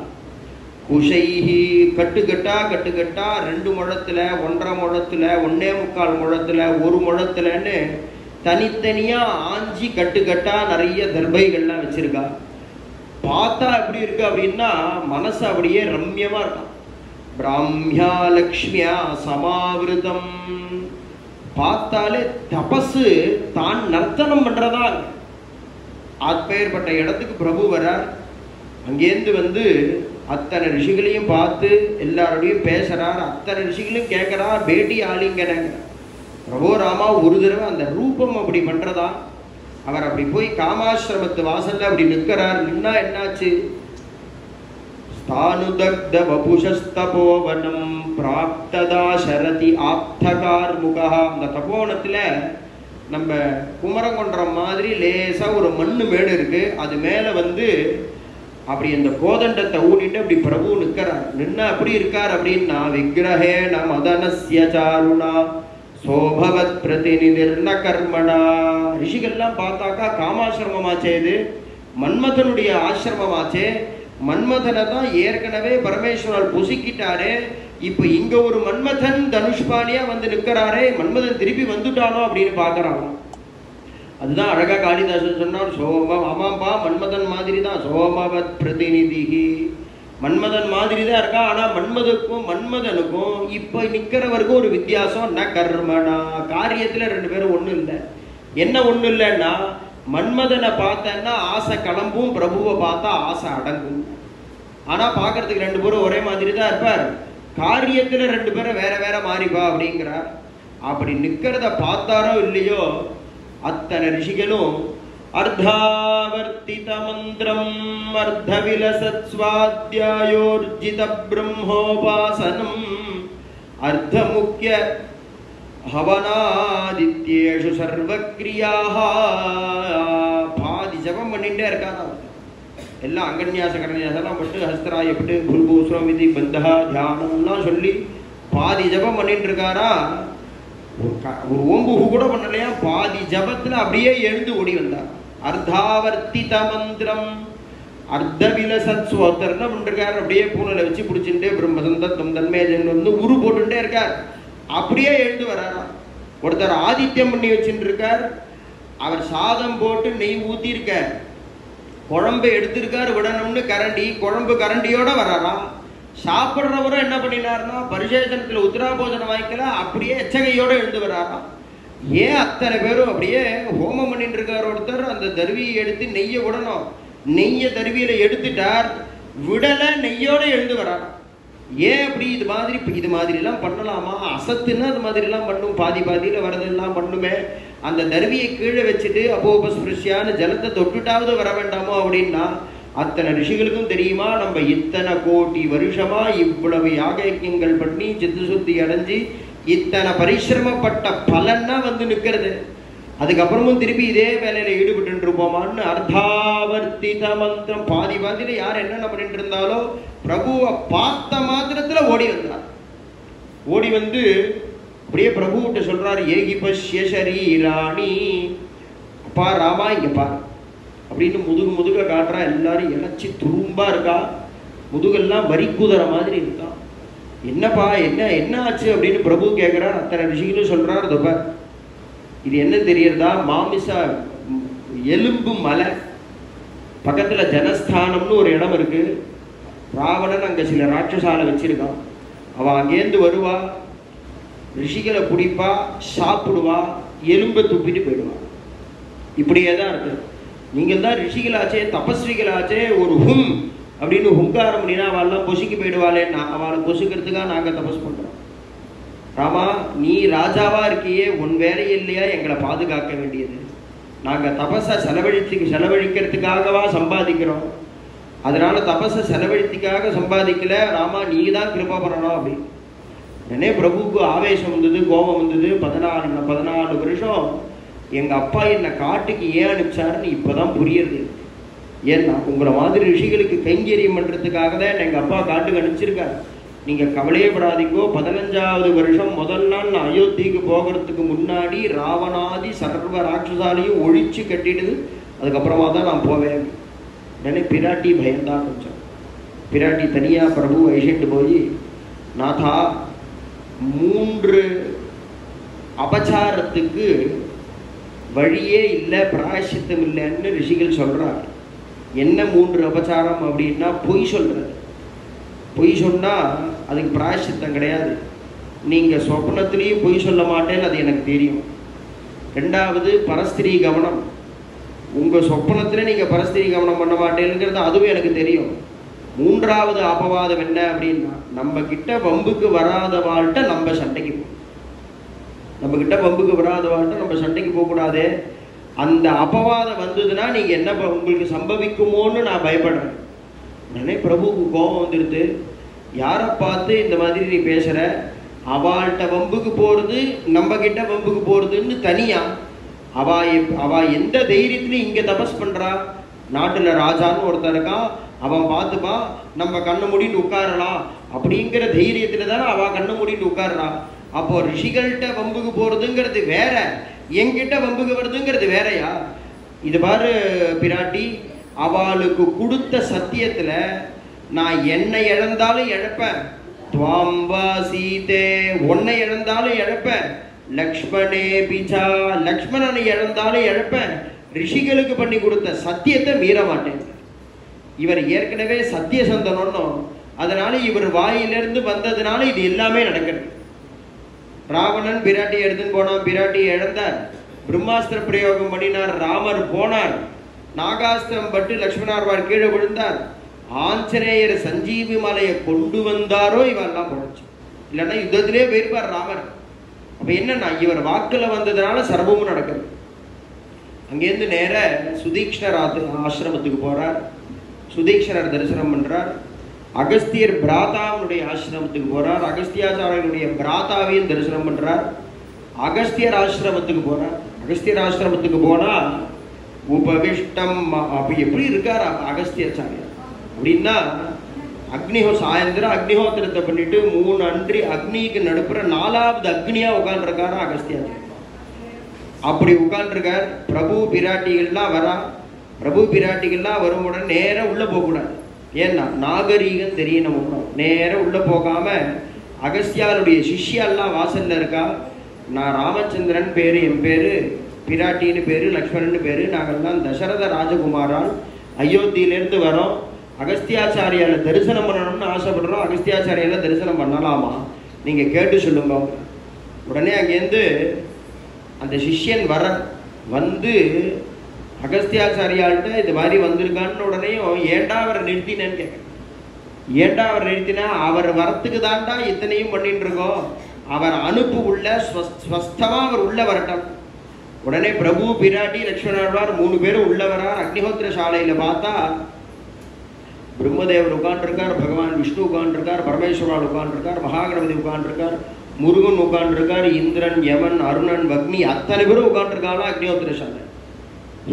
குஷைஹி கட்டுக்கட்டா 2 முழத்துல, 1.5 முழத்துல, 1.25 முழத்துல, 1 முழத்துலன்னு தனித்தனியாக ஆஞ்சி கட்டுக்கட்டா நிறைய தர்பைகள்லாம் வச்சிருக்கா. பார்த்தா எப்படி இருக்கு அப்படின்னா மனசு அப்படியே ரம்யமாக இருக்கான். பிராமியா லக்ஷ்மியா சமாவிருதம். பார்த்தாலே தபசு தான் நர்த்தனம் பண்றதா. அப்பேற்பட்ட இடத்துக்கு பிரபு வரார். அங்கேருந்து வந்து அத்தனை ரிஷிகளையும் பார்த்து எல்லாரோடையும் பேசுறார். அத்தனை ரிஷிகளையும் கேட்கிறார், பேட்டி ஆலிங்கன. பிரபு ராமா ஒரு தடவை அந்த ரூபம் அப்படி பண்றதா. அவர் அப்படி போய் காமாசிரமத்து வாசல்ல அப்படி நிற்கிறார். நின்னா என்னாச்சு? ஸ்தானுதக்த வபுஷஸ்தபோவனம் பிராப்ததா சரதி ஆப்தகார்முகா. அந்த தபோவனத்தில் நம்ம குமரங்கொன்றம் மாதிரி லேசாக ஒரு மண்ணு மேடு இருக்கு. அது மேலே வந்து அப்படி அந்த கோதண்டத்தை ஊனிட்டு அப்படி பிரபு நிற்கிறார். நின்னா அப்படி இருக்கார் அப்படின்னா விக்கிரகேண மதனஸ்ய சாருணா சோபவத் பிரதிநிதிர்ண கர்மணா. ரிஷிகள்லாம் பார்த்தாக்கா காமாசிரமமாச்சே, இது மன்மதனுடைய ஆசிரமமாச்சே. மன்மதனை தான் ஏற்கனவே பரமேஸ்வரர் புசிக்கிட்டாரே, இப்போ இங்க ஒரு மன்மதன் தனுஷ்பாணியா வந்து நிற்கிறாரே, மன்மதன் திருப்பி வந்துட்டானோ அப்படின்னு பார்க்கறாங்க. அதுதான் அழகா காளிதாசன் சொன்னார், சோமம் ஆமாம்பா மன்மதன் மாதிரி தான், சோமவத் பிரதிநிதி. மன்மதன் மாதிரி தான் இருக்கா. ஆனா மன்மதனுக்கும் இப்ப நிக்கிறவருக்கும் ஒரு வித்தியாசம். ந கர்மனா, காரியத்துல 2 பேரும் ஒண்ணு இல்லை. என்ன ஒண்ணு இல்லைன்னா மன்மதனை பார்த்தேன்னா ஆசை கிளம்பும், பிரபுவை பார்த்தா ஆசை அடங்கும். ஆனா பார்க்கறதுக்கு 2 பேரும் ஒரே மாதிரி தான் இருப்பார். காரியத்துல 2 பேரும் வேற வேற மாறிப்பா அப்படிங்கிறார். அப்படி நிக்கிறத பார்த்தாரோ இல்லையோ அத்தனை ரிஷிகளும் அர்த்தாவர்த்தித மந்திரம் அர்த்தவிலசத் ஸ்வாத்யாயோர்ஜித பிரம்மோபாசனம் அர்த்த முக்கிய ஹவனாதித்யேஷு சர்வக்ரியாக. பாதி ஜபம் பண்ணிட்டே இருக்காரா. எல்லாம் அங்கன்யாச கரன்யாசெல்லாம் பட்டு ஹஸ்தராயப்பட்டு குல்பூஸ்ரம் விதி பந்தா தியானம்லாம் சொல்லி பாதி ஜபம் பண்ணிட்டு இருக்காரா. ஒரு ஓம்புகு கூட பண்ணலையா. பாதி ஜபத்துல அப்படியே எழுந்து ஓடி வந்தார். அர்த்தாவர்த்தித மந்திரம் அர்த்த விலசத் ஸ்வத்தர் என்ன பண்ணிருக்காரு, அப்படியே பூனலை வச்சு பிடிச்சிட்டு பிரம்மசந்தம் தன்மேஜன் வந்து உரு போட்டுட்டே இருக்கார். அப்படியே எழுந்து வராரா. ஒருத்தர் ஆதித்யம் பண்ணி வச்சுட்டு இருக்கார். அவர் சாதம் போட்டு நெய் ஊத்தி இருக்க, குழம்பு எடுத்திருக்காரு விடணும்னு கரண்டி, குழம்பு கரண்டியோட வராரா. சாப்பிட்றவரும் என்ன பண்ணினார்னா பரிசேஷனத்தில் உத்தராபோஜனம் வாங்கிக்கல, அப்படியே எச்சகையோட எழுந்து வராரா. ஏன் அத்தனை பேரும் அப்படியே ஹோமம் பண்ணிட்டு இருக்கார். ஒருத்தர் அந்த தருவியை எடுத்து நெய்யை விடணும், நெய்யை தருவியில எடுத்துட்டார், விடலை, நெய்யோட எழுந்து வராரா. ஏன் அப்படி இது மாதிரிலாம் பண்ணலாமா? அசத்துன்னா அது மாதிரிலாம் பண்ணும், பாதி பாதியில் வரதெல்லாம் பண்ணுமே. அந்த தருவியை கீழே வச்சுட்டு அப்போபஸ்பிருஷ்யான ஜலத்தை தொட்டுட்டாவது வர வேண்டாமோ அப்படின்னா அத்தனை ரிஷிகளுக்கும் தெரியுமா நம்ம இத்தனை கோடி வருஷமா இவ்வளவு யாகயங்கள் பண்ணி சித்து சுத்தி அடைஞ்சு இத்தனை பரிசிரமப்பட்ட பலன்னா வந்து நிற்கிறது. அதுக்கப்புறமும் திருப்பி இதே வேலையில ஈடுபட்டு இருப்போமான்னு அர்த்தாவர்த்தித மந்திரம் பாதி பாதியில யார் என்னென்ன பண்ணிட்டு இருந்தாலோ பிரபுவை பார்த்த மாத்திரத்துல ஓடி வந்தார். ஓடி வந்து அப்படியே பிரபுகிட்ட சொல்றாரு, ஏகி பஷ்ய ஷரீராணி, அப்பா ராமா இங்க பாரு அப்படின்னு முதுக காட்டுறா. எல்லாரும் இழைச்சி துரும்பா இருக்கா, முதுகெல்லாம் வரி குதிரை மாதிரி இருக்கா. என்னப்பா என்ன ஆச்சு அப்படின்னு பிரபு கேட்கிறார். அத்தனை ரிஷிகளும் சொல்றாரு, தொப்ப இது என்ன தெரியறதா, மாமிச எலும்பு மலை பக்கத்துல ஜனஸ்தானம்னு ஒரு இடம் இருக்கு. ராவணன் அங்க சில ராட்சசாலை வச்சிருக்கான். அவன் அங்கேருந்து வருவா, ரிஷிகளை பிடிப்பா, சாப்பிடுவா, எலும்பை துப்பிட்டு போயிடுவா. இப்படியே தான் இருக்கு. நீங்கள் தான் ரிஷிகளாச்சே, தபஸ்விகளாச்சே, ஒரு ஹும் அப்படின்னு ஹுங்காரம் பண்ணினா அவெல்லாம் பொசுக்கி போயிடுவாளேன்னா அவளை பொசுக்கிறதுக்காக நாங்கள் தபஸ் பண்ணுறோம். ராமா, நீ ராஜாவா இருக்கியே, உன் வேலை இல்லையா எங்களை பாதுகாக்க வேண்டியது? நாங்கள் தபஸை செலவழிக்கிறதுக்காகவா சம்பாதிக்கிறோம்? அதனால தபஸை செலவழித்துக்காக சம்பாதிக்கல ராமா, நீ தான் கிருபா பண்ணணும் அப்படின்னு. உடனே பிரபுவுக்கு ஆவேசம் வந்தது, கோபம் வந்தது. 14 வருஷம் எங்கள் அப்பா என்னை காட்டுக்கு ஏன் அனுப்பிச்சாருன்னு இப்போதான் புரியுறது. ஏன்னா உங்களை மாதிரி ரிஷிகளுக்கு கைங்கரியம் பண்ணுறதுக்காக தான் எங்கள் அப்பா காட்டுக்கு அனுப்பிச்சிருக்காரு. நீங்கள் கவலையே படாதீங்கோ. 15வது வருஷம் முதல் நாள் நான் அயோத்திக்கு போகிறதுக்கு முன்னாடி ராவணாதி சர்வ ராட்சசாலையும் ஒழிச்சு கட்டிடுது. அதுக்கப்புறமா தான் நான் போவேன். உடனே பிராட்டி பயந்தான் கொஞ்சம். பிராட்டி தனியாக பிரபு ஐஷிட்டு போய், நாதா, 3 அபச்சாரத்துக்கு வழியே இல்லை, பிராயசித்தம் இல்லைன்னு ரிஷிகள் சொல்கிறார். என்ன 3 அபச்சாரம் அப்படின்னா, பொய் சொல்கிறது. பொய் சொன்னால் அதுக்கு பிராயசித்தம் கிடையாது. நீங்கள் சொப்னத்துலேயும் பொய் சொல்ல மாட்டேன்னு அது எனக்கு தெரியும். 2வது பரஸ்திரீ கவனம். உங்கள் சொப்பனத்தில் நீங்கள் பரஸ்திரீ கவனம் பண்ண மாட்டேங்கிறது அதுவும் எனக்கு தெரியும். 3வது அபவாதம் என்ன அப்படின்னா, நம்ம கிட்ட வம்புக்கு வராத வாழ்கிட்ட நம்ம சண்டைக்கு போகணும். நம்ம கிட்ட வம்புக்கு வராத வாழ்கிட்ட நம்ம சண்டைக்கு போகக்கூடாது. அந்த அபவாதம் வந்ததுன்னா நீங்கள் என்ன உங்களுக்கு சம்பவிக்குமோன்னு நான் பயப்படுறேன். உடனே பிரபுவுக்கு கோபம் வந்துடுது. யாரை பார்த்து இந்த மாதிரி நீ பேசுகிற? அவள்கிட்ட வம்புக்கு போகிறது, நம்ம கிட்ட வம்புக்கு போகிறதுன்னு தனியா? அவ எந்த தைரியத்துலையும் இங்கே தபஸ் பண்ணுறா? நாட்டில் ராஜான்னு ஒருத்தர் இருக்கான், அவன் பார்த்துப்பா, நம்ம கண்ணு மூடின்னு உட்காரலாம் அப்படிங்கிற தைரியத்தில் தானே அவள் கண்ணு மூடின்னு உட்கார்றா. அப்போ ரிஷிகள்கிட்ட வம்புக்கு போகிறதுங்கிறது வேற, என்கிட்ட வம்புக்கு வருதுங்கிறது வேறையா? இது பாரு பிராட்டி, அவளுக்கு கொடுத்த சத்தியத்தில் நான் என்னை இழந்தாலும் இழப்பேன், துவாம்பா சீதே உன்னை இழந்தாலும் இழப்பேன், லக்ஷ்மணே பிச்சா லக்ஷ்மணனை இழந்தாலும் இழப்பேன், ரிஷிகளுக்கு பண்ணி கொடுத்த சத்தியத்தை மீற மாட்டேன். இவர் ஏற்கனவே சத்திய சந்தனம்னும், அதனால இவர் வாயிலிருந்து வந்ததுனால இது எல்லாமே நடக்கிறது. ராவணன் பிராட்டியை எடுத்துன்னு போனான், பிராட்டியை இழந்தார். பிரம்மாஸ்திர பிரயோகம் பண்ணினார், ராமர் போனார். நாகாஸ்திரம் பட்டு லக்ஷ்மணார்வார் கீழே விழுந்தார். ஆஞ்சநேயர் சஞ்சீவி மலையை கொண்டு வந்தாரோ இவெல்லாம் போச்சு, இல்லைன்னா யுத்தத்திலே போயிருப்பார் ராமர். அப்போ என்னன்னா, இவர் வாக்கில் வந்ததுனால சர்வமும் நடக்குது. அங்கேருந்து நேர சுதீக்ஷணர் ஆசிரமத்துக்கு போகிறார். சுதீக்ஷணர் தரிசனம் பண்ணுறார். அகஸ்தியர் பிராதாவுடைய ஆசிரமத்துக்கு போகிறார். அகஸ்தியாச்சாரியனுடைய பிராதாவையும் தரிசனம் பண்ணுறார். அகஸ்தியர் ஆசிரமத்துக்கு போகிறார். அகஸ்தியர் ஆசிரமத்துக்கு போனால் உபவிஷ்டம் அப்போ எப்படி இருக்கார் அகஸ்தியாச்சாரியர் அப்படின்னா, சாயந்தரம் அக்னிஹோத்திரத்தை பண்ணிட்டு 3 அன்றி அக்னிக்கு நடுப்புற 4வது அக்னியாக உட்காந்துருக்காரா அகஸ்தியாச்சாரியர். அப்படி உட்காந்துருக்கார். பிரபு பிராட்டிகள்லாம் வரா. பிரபு பிராட்டிகள்லாம் வருமுடன் நேராக உள்ளே போகக்கூடாது. ஏன்னா நாகரீகம் தெரியணும். ஒன்றும் நேராக உள்ளே போகாமல் அகஸ்தியாருடைய சிஷ்யெல்லாம் வாசலில் இருக்கா. நான் ராமச்சந்திரன் பேர், என் பேர் பிராட்டின்னு பேர், லக்ஷ்மணன் பேர், நாங்கள்லாம் தசரத ராஜகுமாரால் அயோத்தியிலேருந்து வரோம். அகஸ்தியாச்சாரியால தரிசனம் பண்ணணும்னு ஆசைப்படுறோம். அகஸ்தியாச்சாரியால தரிசனம் பண்ணலாமா? நீங்கள் கேட்டு சொல்லுங்க. உடனே அங்கேருந்து அந்த சிஷ்யன் வந்து அகஸ்தியாச்சாரியால்கிட்ட இது மாதிரி வந்திருக்கான்னு உடனேயும் ஏண்டா அவரை நிறுத்தினேன்னு கேட்குறேன். ஏண்டா அவர் நிறுத்தினா? அவர் வரத்துக்கு தாண்டா இத்தனையும் பண்ணிட்டு இருக்கோம், அவர் அனுப்பு உள்ள ஸ்வஸ்தமாக அவர் உள்ள வரட்டும். உடனே பிரபு பிராட்டி லக்ஷ்மணாழ்வார் 3 பேரும் உள்ள வரார். அக்னிஹோத்திர சாலையில் பார்த்தா பிரம்மதேவர் உட்காண்டிருக்கார், பகவான் விஷ்ணு உட்காண்டிருக்கார், பரமேஸ்வரால் உட்காண்டிருக்கார், மகாகணபதி உட்காண்டிருக்கார், முருகன் உட்காண்டிருக்கார், இந்திரன், யமன், அருணன், அக்னி அத்தனை பேரும் உட்காண்டிருக்காங்க அக்னிஹோத்திர சாலை.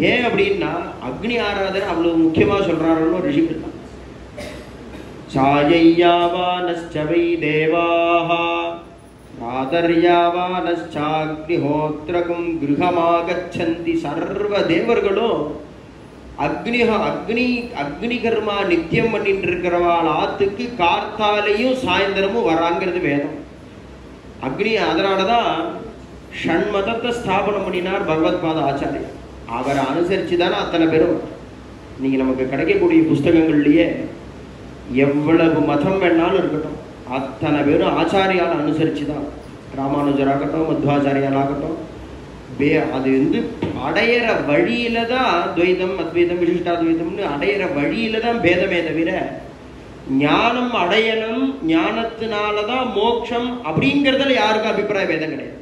ஏன் அப்படின்னா அக்னி ஆராதனை அவ்வளவு முக்கியமாக சொல்றாருன்னு ரிஷிகள் தான். சாயையாவானஸ்சவை தேவாஹ ராதர்யாவானஸ்சாக்னிஹோத்ரகம் கிருஹமாகச்சந்தி. சர்வ தேவர்களும் அக்னி கர்மா நித்தியம் பண்ணிட்டு இருக்கிறவாள் ஆத்துக்கு கார்த்தாலையும் சாயந்தரமும் வராங்கிறது வேதம். அக்னி அதனால தான் ஷண்மதத்தை ஸ்தாபனம் பண்ணினார் பகவத்பாத ஆச்சாரியர். அவரை அனுசரித்து தானே அத்தனை பேரும். நீங்கள் நமக்கு கிடைக்கக்கூடிய புஸ்தகங்கள்லேயே எவ்வளவு மதம் வேணாலும் இருக்கட்டும், அத்தனை பேரும் ஆச்சாரியால் அனுசரித்து தான். ராமானுஜராகட்டும், மத்வாச்சாரியாலாகட்டும், அது அடையிற வழியில தான் துவைதம், அத்வைதம், விசிஷ்டாத்வைதம்னு அடையிற வழியில தான் பேதமே தவிர ஞானம் அடையணும், ஞானத்தினாலதான் மோட்சம் அப்படிங்கிறதுல யாருக்கும் அபிப்பிராய பேதம் கிடையாது.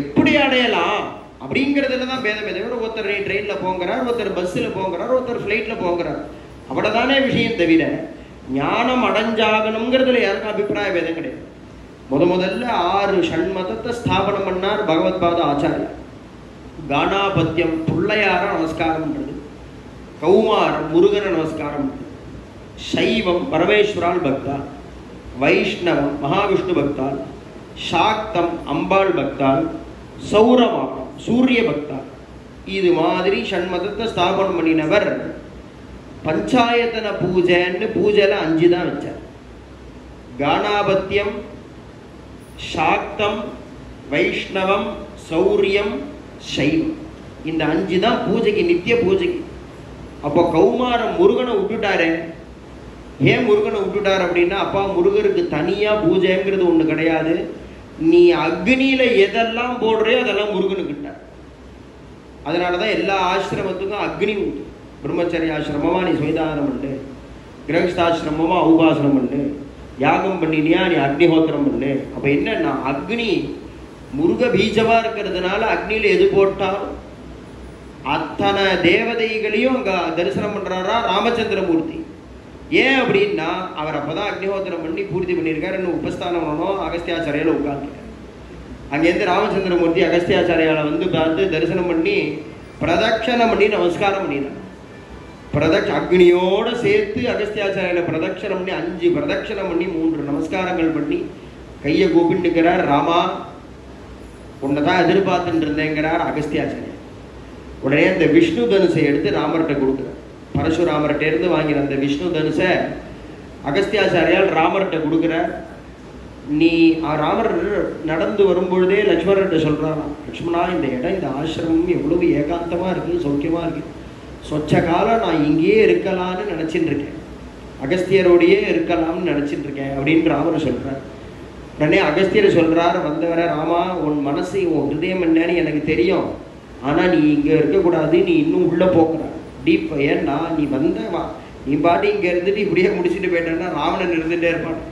எப்படி அடையலாம் அப்படிங்கிறதுல தான் பேதம். இதை விட ஒருத்தர் ட்ரெயினில் போங்கிறார், ஒருத்தர் பஸ்ஸில் போங்கிறார், ஒருத்தர் ஃப்ளைட்டில் போங்கிறார், அவ்வளோதானே விஷயம். தவிர ஞானம் அடைஞ்சாகணுங்கிறதுல யாருக்கும் அபிப்பிராய பேதம் கிடையாது. முதல்ல 6 ஷண்மதத்தை ஸ்தாபனம் பண்ணார் பகவத்பாத ஆச்சாரியா. கானாபத்தியம் பிள்ளையார நமஸ்காரம் பண்றது, கௌமாரம் முருகனை நமஸ்காரம் பண்றது, சைவம் பரமேஸ்வரால் பக்தா, வைஷ்ணவம் மகாவிஷ்ணு பக்தால், சாக்தம் அம்பாள் பக்தால், சௌரமானம் சூரிய பக்தால். இது மாதிரி ஷண்மதத்தை ஸ்தாபனம் பண்ணினவர் பஞ்சாயத்தன பூஜைன்னு பூஜையில் 5 தான் வச்சார். கானாபத்தியம், சாக்தம், வைஷ்ணவம், சௌரியம், சைவம், இந்த 5 தான் பூஜைக்கு, நித்திய பூஜைக்கு. அப்போ கௌமாரம் முருகனை விட்டுட்டாரு. ஏன் முருகனை விட்டுட்டார் அப்படின்னா, அப்பா முருகருக்கு தனியா பூஜைங்கிறது ஒண்ணு கிடையாது, நீ அக்னியில எதெல்லாம் போடுறியோ அதெல்லாம் முருகனுக்கிட்ட. அதனாலதான் எல்லா ஆசிரமத்துக்கும் அக்னி உண்டு. பிரம்மச்சரிய ஆசிரமமா நீ சுயதானம் பண்ணு, கிரகஸ்தாசிரமமா உபாசனம் பண்ணு, யாகம் பண்ணினியா நீ அக்னிஹோத்திரம் பண்ணு. அப்ப என்னன்னா, அக்னி முருக பீஜமா இருக்கிறதுனால அக்னியில எது போட்டாலும் அத்தனை தேவதைகளையும் அங்க தரிசனம் பண்றாரா ராமச்சந்திரமூர்த்தி. ஏன் அப்படின்னா, அவர் அப்பதான் அக்னிஹோத்திரம் பண்ணி பூர்த்தி பண்ணியிருக்காரு. இன்னும் உபஸ்தானம் பண்ணணும், அகஸ்தியாச்சாரியால உட்கார்ந்துருக்காரு. அங்கேருந்து ராமச்சந்திரமூர்த்தி அகஸ்தியாச்சாரியால வந்து பார்த்து தரிசனம் பண்ணி பிரதட்சணம் பண்ணி நமஸ்காரம் பண்ணினார். அக்னியோட சேர்த்து அகஸ்தியாச்சாரியால பிரதட்சணம் பண்ணி 5 பிரதட்சணம் பண்ணி 3 நமஸ்காரங்கள் பண்ணி கையை கூப்பிட்டுக்கிறார். ராமா, உன்னைதான் எதிர்பார்த்துட்டு இருந்தேங்கிறார் அகஸ்தியாச்சாரியா. உடனே அந்த விஷ்ணு தனுசை எடுத்து ராமர்கிட்ட கொடுக்குறார். பரசுராமர்கிட்ட இருந்து வாங்கின அந்த விஷ்ணு தனுசை அகஸ்தியாச்சாரியால் ராமர்கிட்ட கொடுக்குறார். நீ ராமர் நடந்து வரும்பொழுதே லட்சுமணர்கிட்ட சொல்றாராம், லட்சுமணா, இந்த இடம், இந்த ஆசிரமம் எவ்வளவு ஏகாந்தமா இருக்கு, சௌக்கியமா இருக்கு, சொச்ச காலம் நான் இங்கேயே இருக்கலாம்னு நினைச்சிட்டு இருக்கேன், அகஸ்தியரோடையே இருக்கலாம்னு நினைச்சிட்டு இருக்கேன் அப்படின்னு ராமர் சொல்றார். உடனே அகஸ்தியர் சொல்றார், வந்தவர ராமா, உன் மனசு உன் ஹிருதயம் என்னன்னு எனக்கு தெரியும், ஆனா நீ இங்க இருக்கக்கூடாது, நீ இன்னும் உள்ள போக்குற டீப். ஏன்னா நீ வந்தவா, நீ பாட்டி இங்க இருந்துட்டு இப்படியே முடிச்சுட்டு போயிட்டேன்னா ராவணன் இருந்துட்டே இருப்பான்,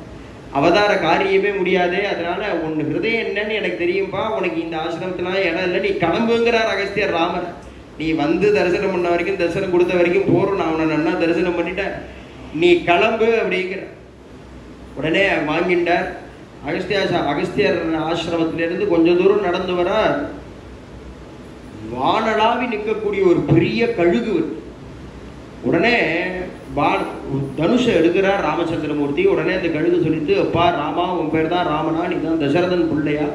அவதார காரியமே முடியாது. அதனால உன் ஹிருதயம் என்னன்னு எனக்கு தெரியும்பா, உனக்கு இந்த ஆசிரமத்தினால இடம் இல்லை, நீ கிளம்புங்கிறார் அகஸ்தியர் ராமர். நீ வந்து தரிசனம் பண்ண வரைக்கும், தரிசனம் கொடுத்த வரைக்கும் போறோம், நான் உன்னை நன்னா தரிசனம் பண்ணிட்டேன், நீ கிளம்பு அப்படிங்கிற. உடனே வாங்கிட்டார். அகஸ்தியர் ஆசிரமத்திலிருந்து கொஞ்சம் தூரம் நடந்து வர வானளாவி நிற்கக்கூடிய ஒரு பெரிய கழுகு. உடனே தனுஷை எடுக்கிறார் ராமச்சந்திரமூர்த்தி. உடனே அந்த கழுகு சொல்லிட்டு, அப்பா ராமா, உன் பேர் தான் ராமனா, நீ தான் தசரதன் பிள்ளையா,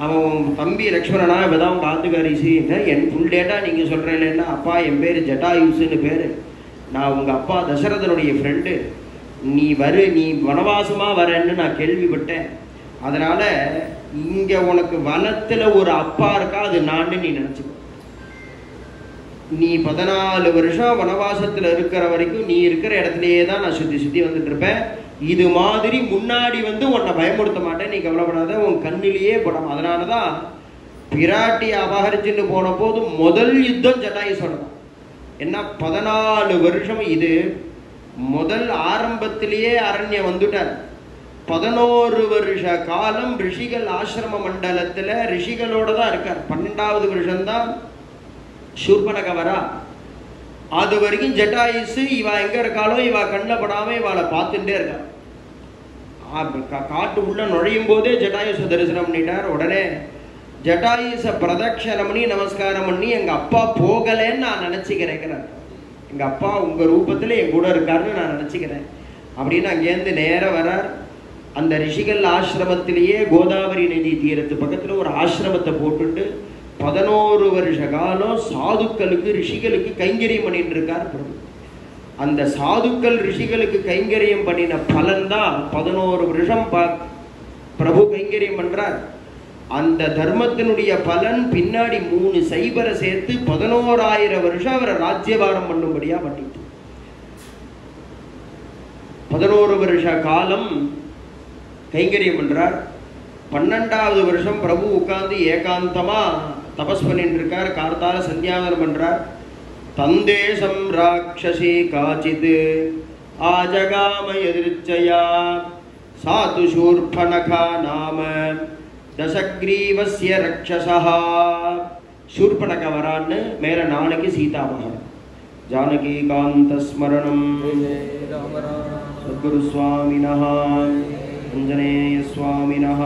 அவன் தம்பி லக்ஷ்மணனா, இவதான் உங்க ஆத்துக்காரிசி, என் ஃபுல் டேட்டா நீங்க சொல்றேன்னா, அப்பா என் பேர் ஜட்டாயுசுன்னு பேரு, நான் உங்க அப்பா தசரதனுடைய ஃப்ரெண்டு, நீ வனவாசமா வரேன்னு நான் கேள்விப்பட்டேன், அதனால இங்க உனக்கு வனத்துல ஒரு அப்பா இருக்கா, அது நான் நீ நினைச்சுக்கோ. நீ 14 வருஷம் வனவாசத்துல இருக்கிற வரைக்கும் நீ இருக்கிற இடத்துலயே தான் நான் சுத்தி வந்துட்டு இருப்பேன். இது மாதிரி முன்னாடி வந்து உன்னை பயமுறுத்த மாட்டேன், நீ கவலைப்படாத, உன் கண்ணிலேயே படம். அதனாலதான் பிராட்டி அபகரிச்சுட்டு போன போது முதல் யுத்தம் ஜட்டாயுசோட தான். என்ன 14 வருஷம் இது முதல் ஆரம்பத்திலேயே அரண்யம் வந்துட்டார். 11 வருஷ காலம் ரிஷிகள் ஆசிரம மண்டலத்துல ரிஷிகளோட தான் இருக்கார். 12வது வருஷம்தான் சூர்பனக வரா. அது வரைக்கும் ஜட்டாயுசு இவா எங்க இருக்காளோ இவா கண்ணில் படாம இவாளை பார்த்துட்டே இருக்கா. காட்டு உள்ள நுழையும் போதே ஜட்டாயுச தரிசனம் பண்ணிட்டார். உடனே ஜட்டாயுச பிரதட்சணம் பண்ணி நமஸ்காரம் பண்ணி, எங்க அப்பா போகலன்னு நான் நினைச்சுக்கிறேன், எங்க அப்பா உங்க ரூபத்துல என் கூட இருக்காருன்னு நான் நினைச்சுக்கிறேன் அப்படின்னு அங்கேருந்து நேரம் வரார். அந்த ரிஷிகள் ஆசிரமத்திலேயே கோதாவரி நதி தீரத்து பக்கத்துல ஒரு ஆசிரமத்தை போட்டுட்டு 11 வருஷ காலம் சாதுக்களுக்கு ரிஷிகளுக்கு கைங்கரியம் பண்ணிட்டு இருக்கார் பிரபு. அந்த சாதுக்கள் ரிஷிகளுக்கு கைங்கரியம் பண்ணின பலன் தான் 11 வருஷம் பிரபு கைங்கரியம் பண்றார். அந்த தர்மத்தினுடைய பலன் பின்னாடி 3 சைபரை சேர்த்து 11,000 வருஷம் அவரை ராஜ்யபாரம் பண்ணும்படியா பண்ணிட்டு 11 வருஷ காலம் கைங்கரியம் பண்றார். 12வது வருஷம் பிரபு உட்கார்ந்து ஏகாந்தமா தபஸ் பண்ணிட்டு இருக்கார். கார்த்தால சந்தியாவனம் பண்றார். தந்தேசம் ராட்சசி காச்சித் आजगाम यदृच्छया सातु शूर्पणखा नाम दशग्रीवस्य रक्षसः शूर्पणख वरान् मेल नानकी सीतामहन जानकी कांत स्मरणं सद्गुरु स्वामिनः आंजनेय स्वामिनः।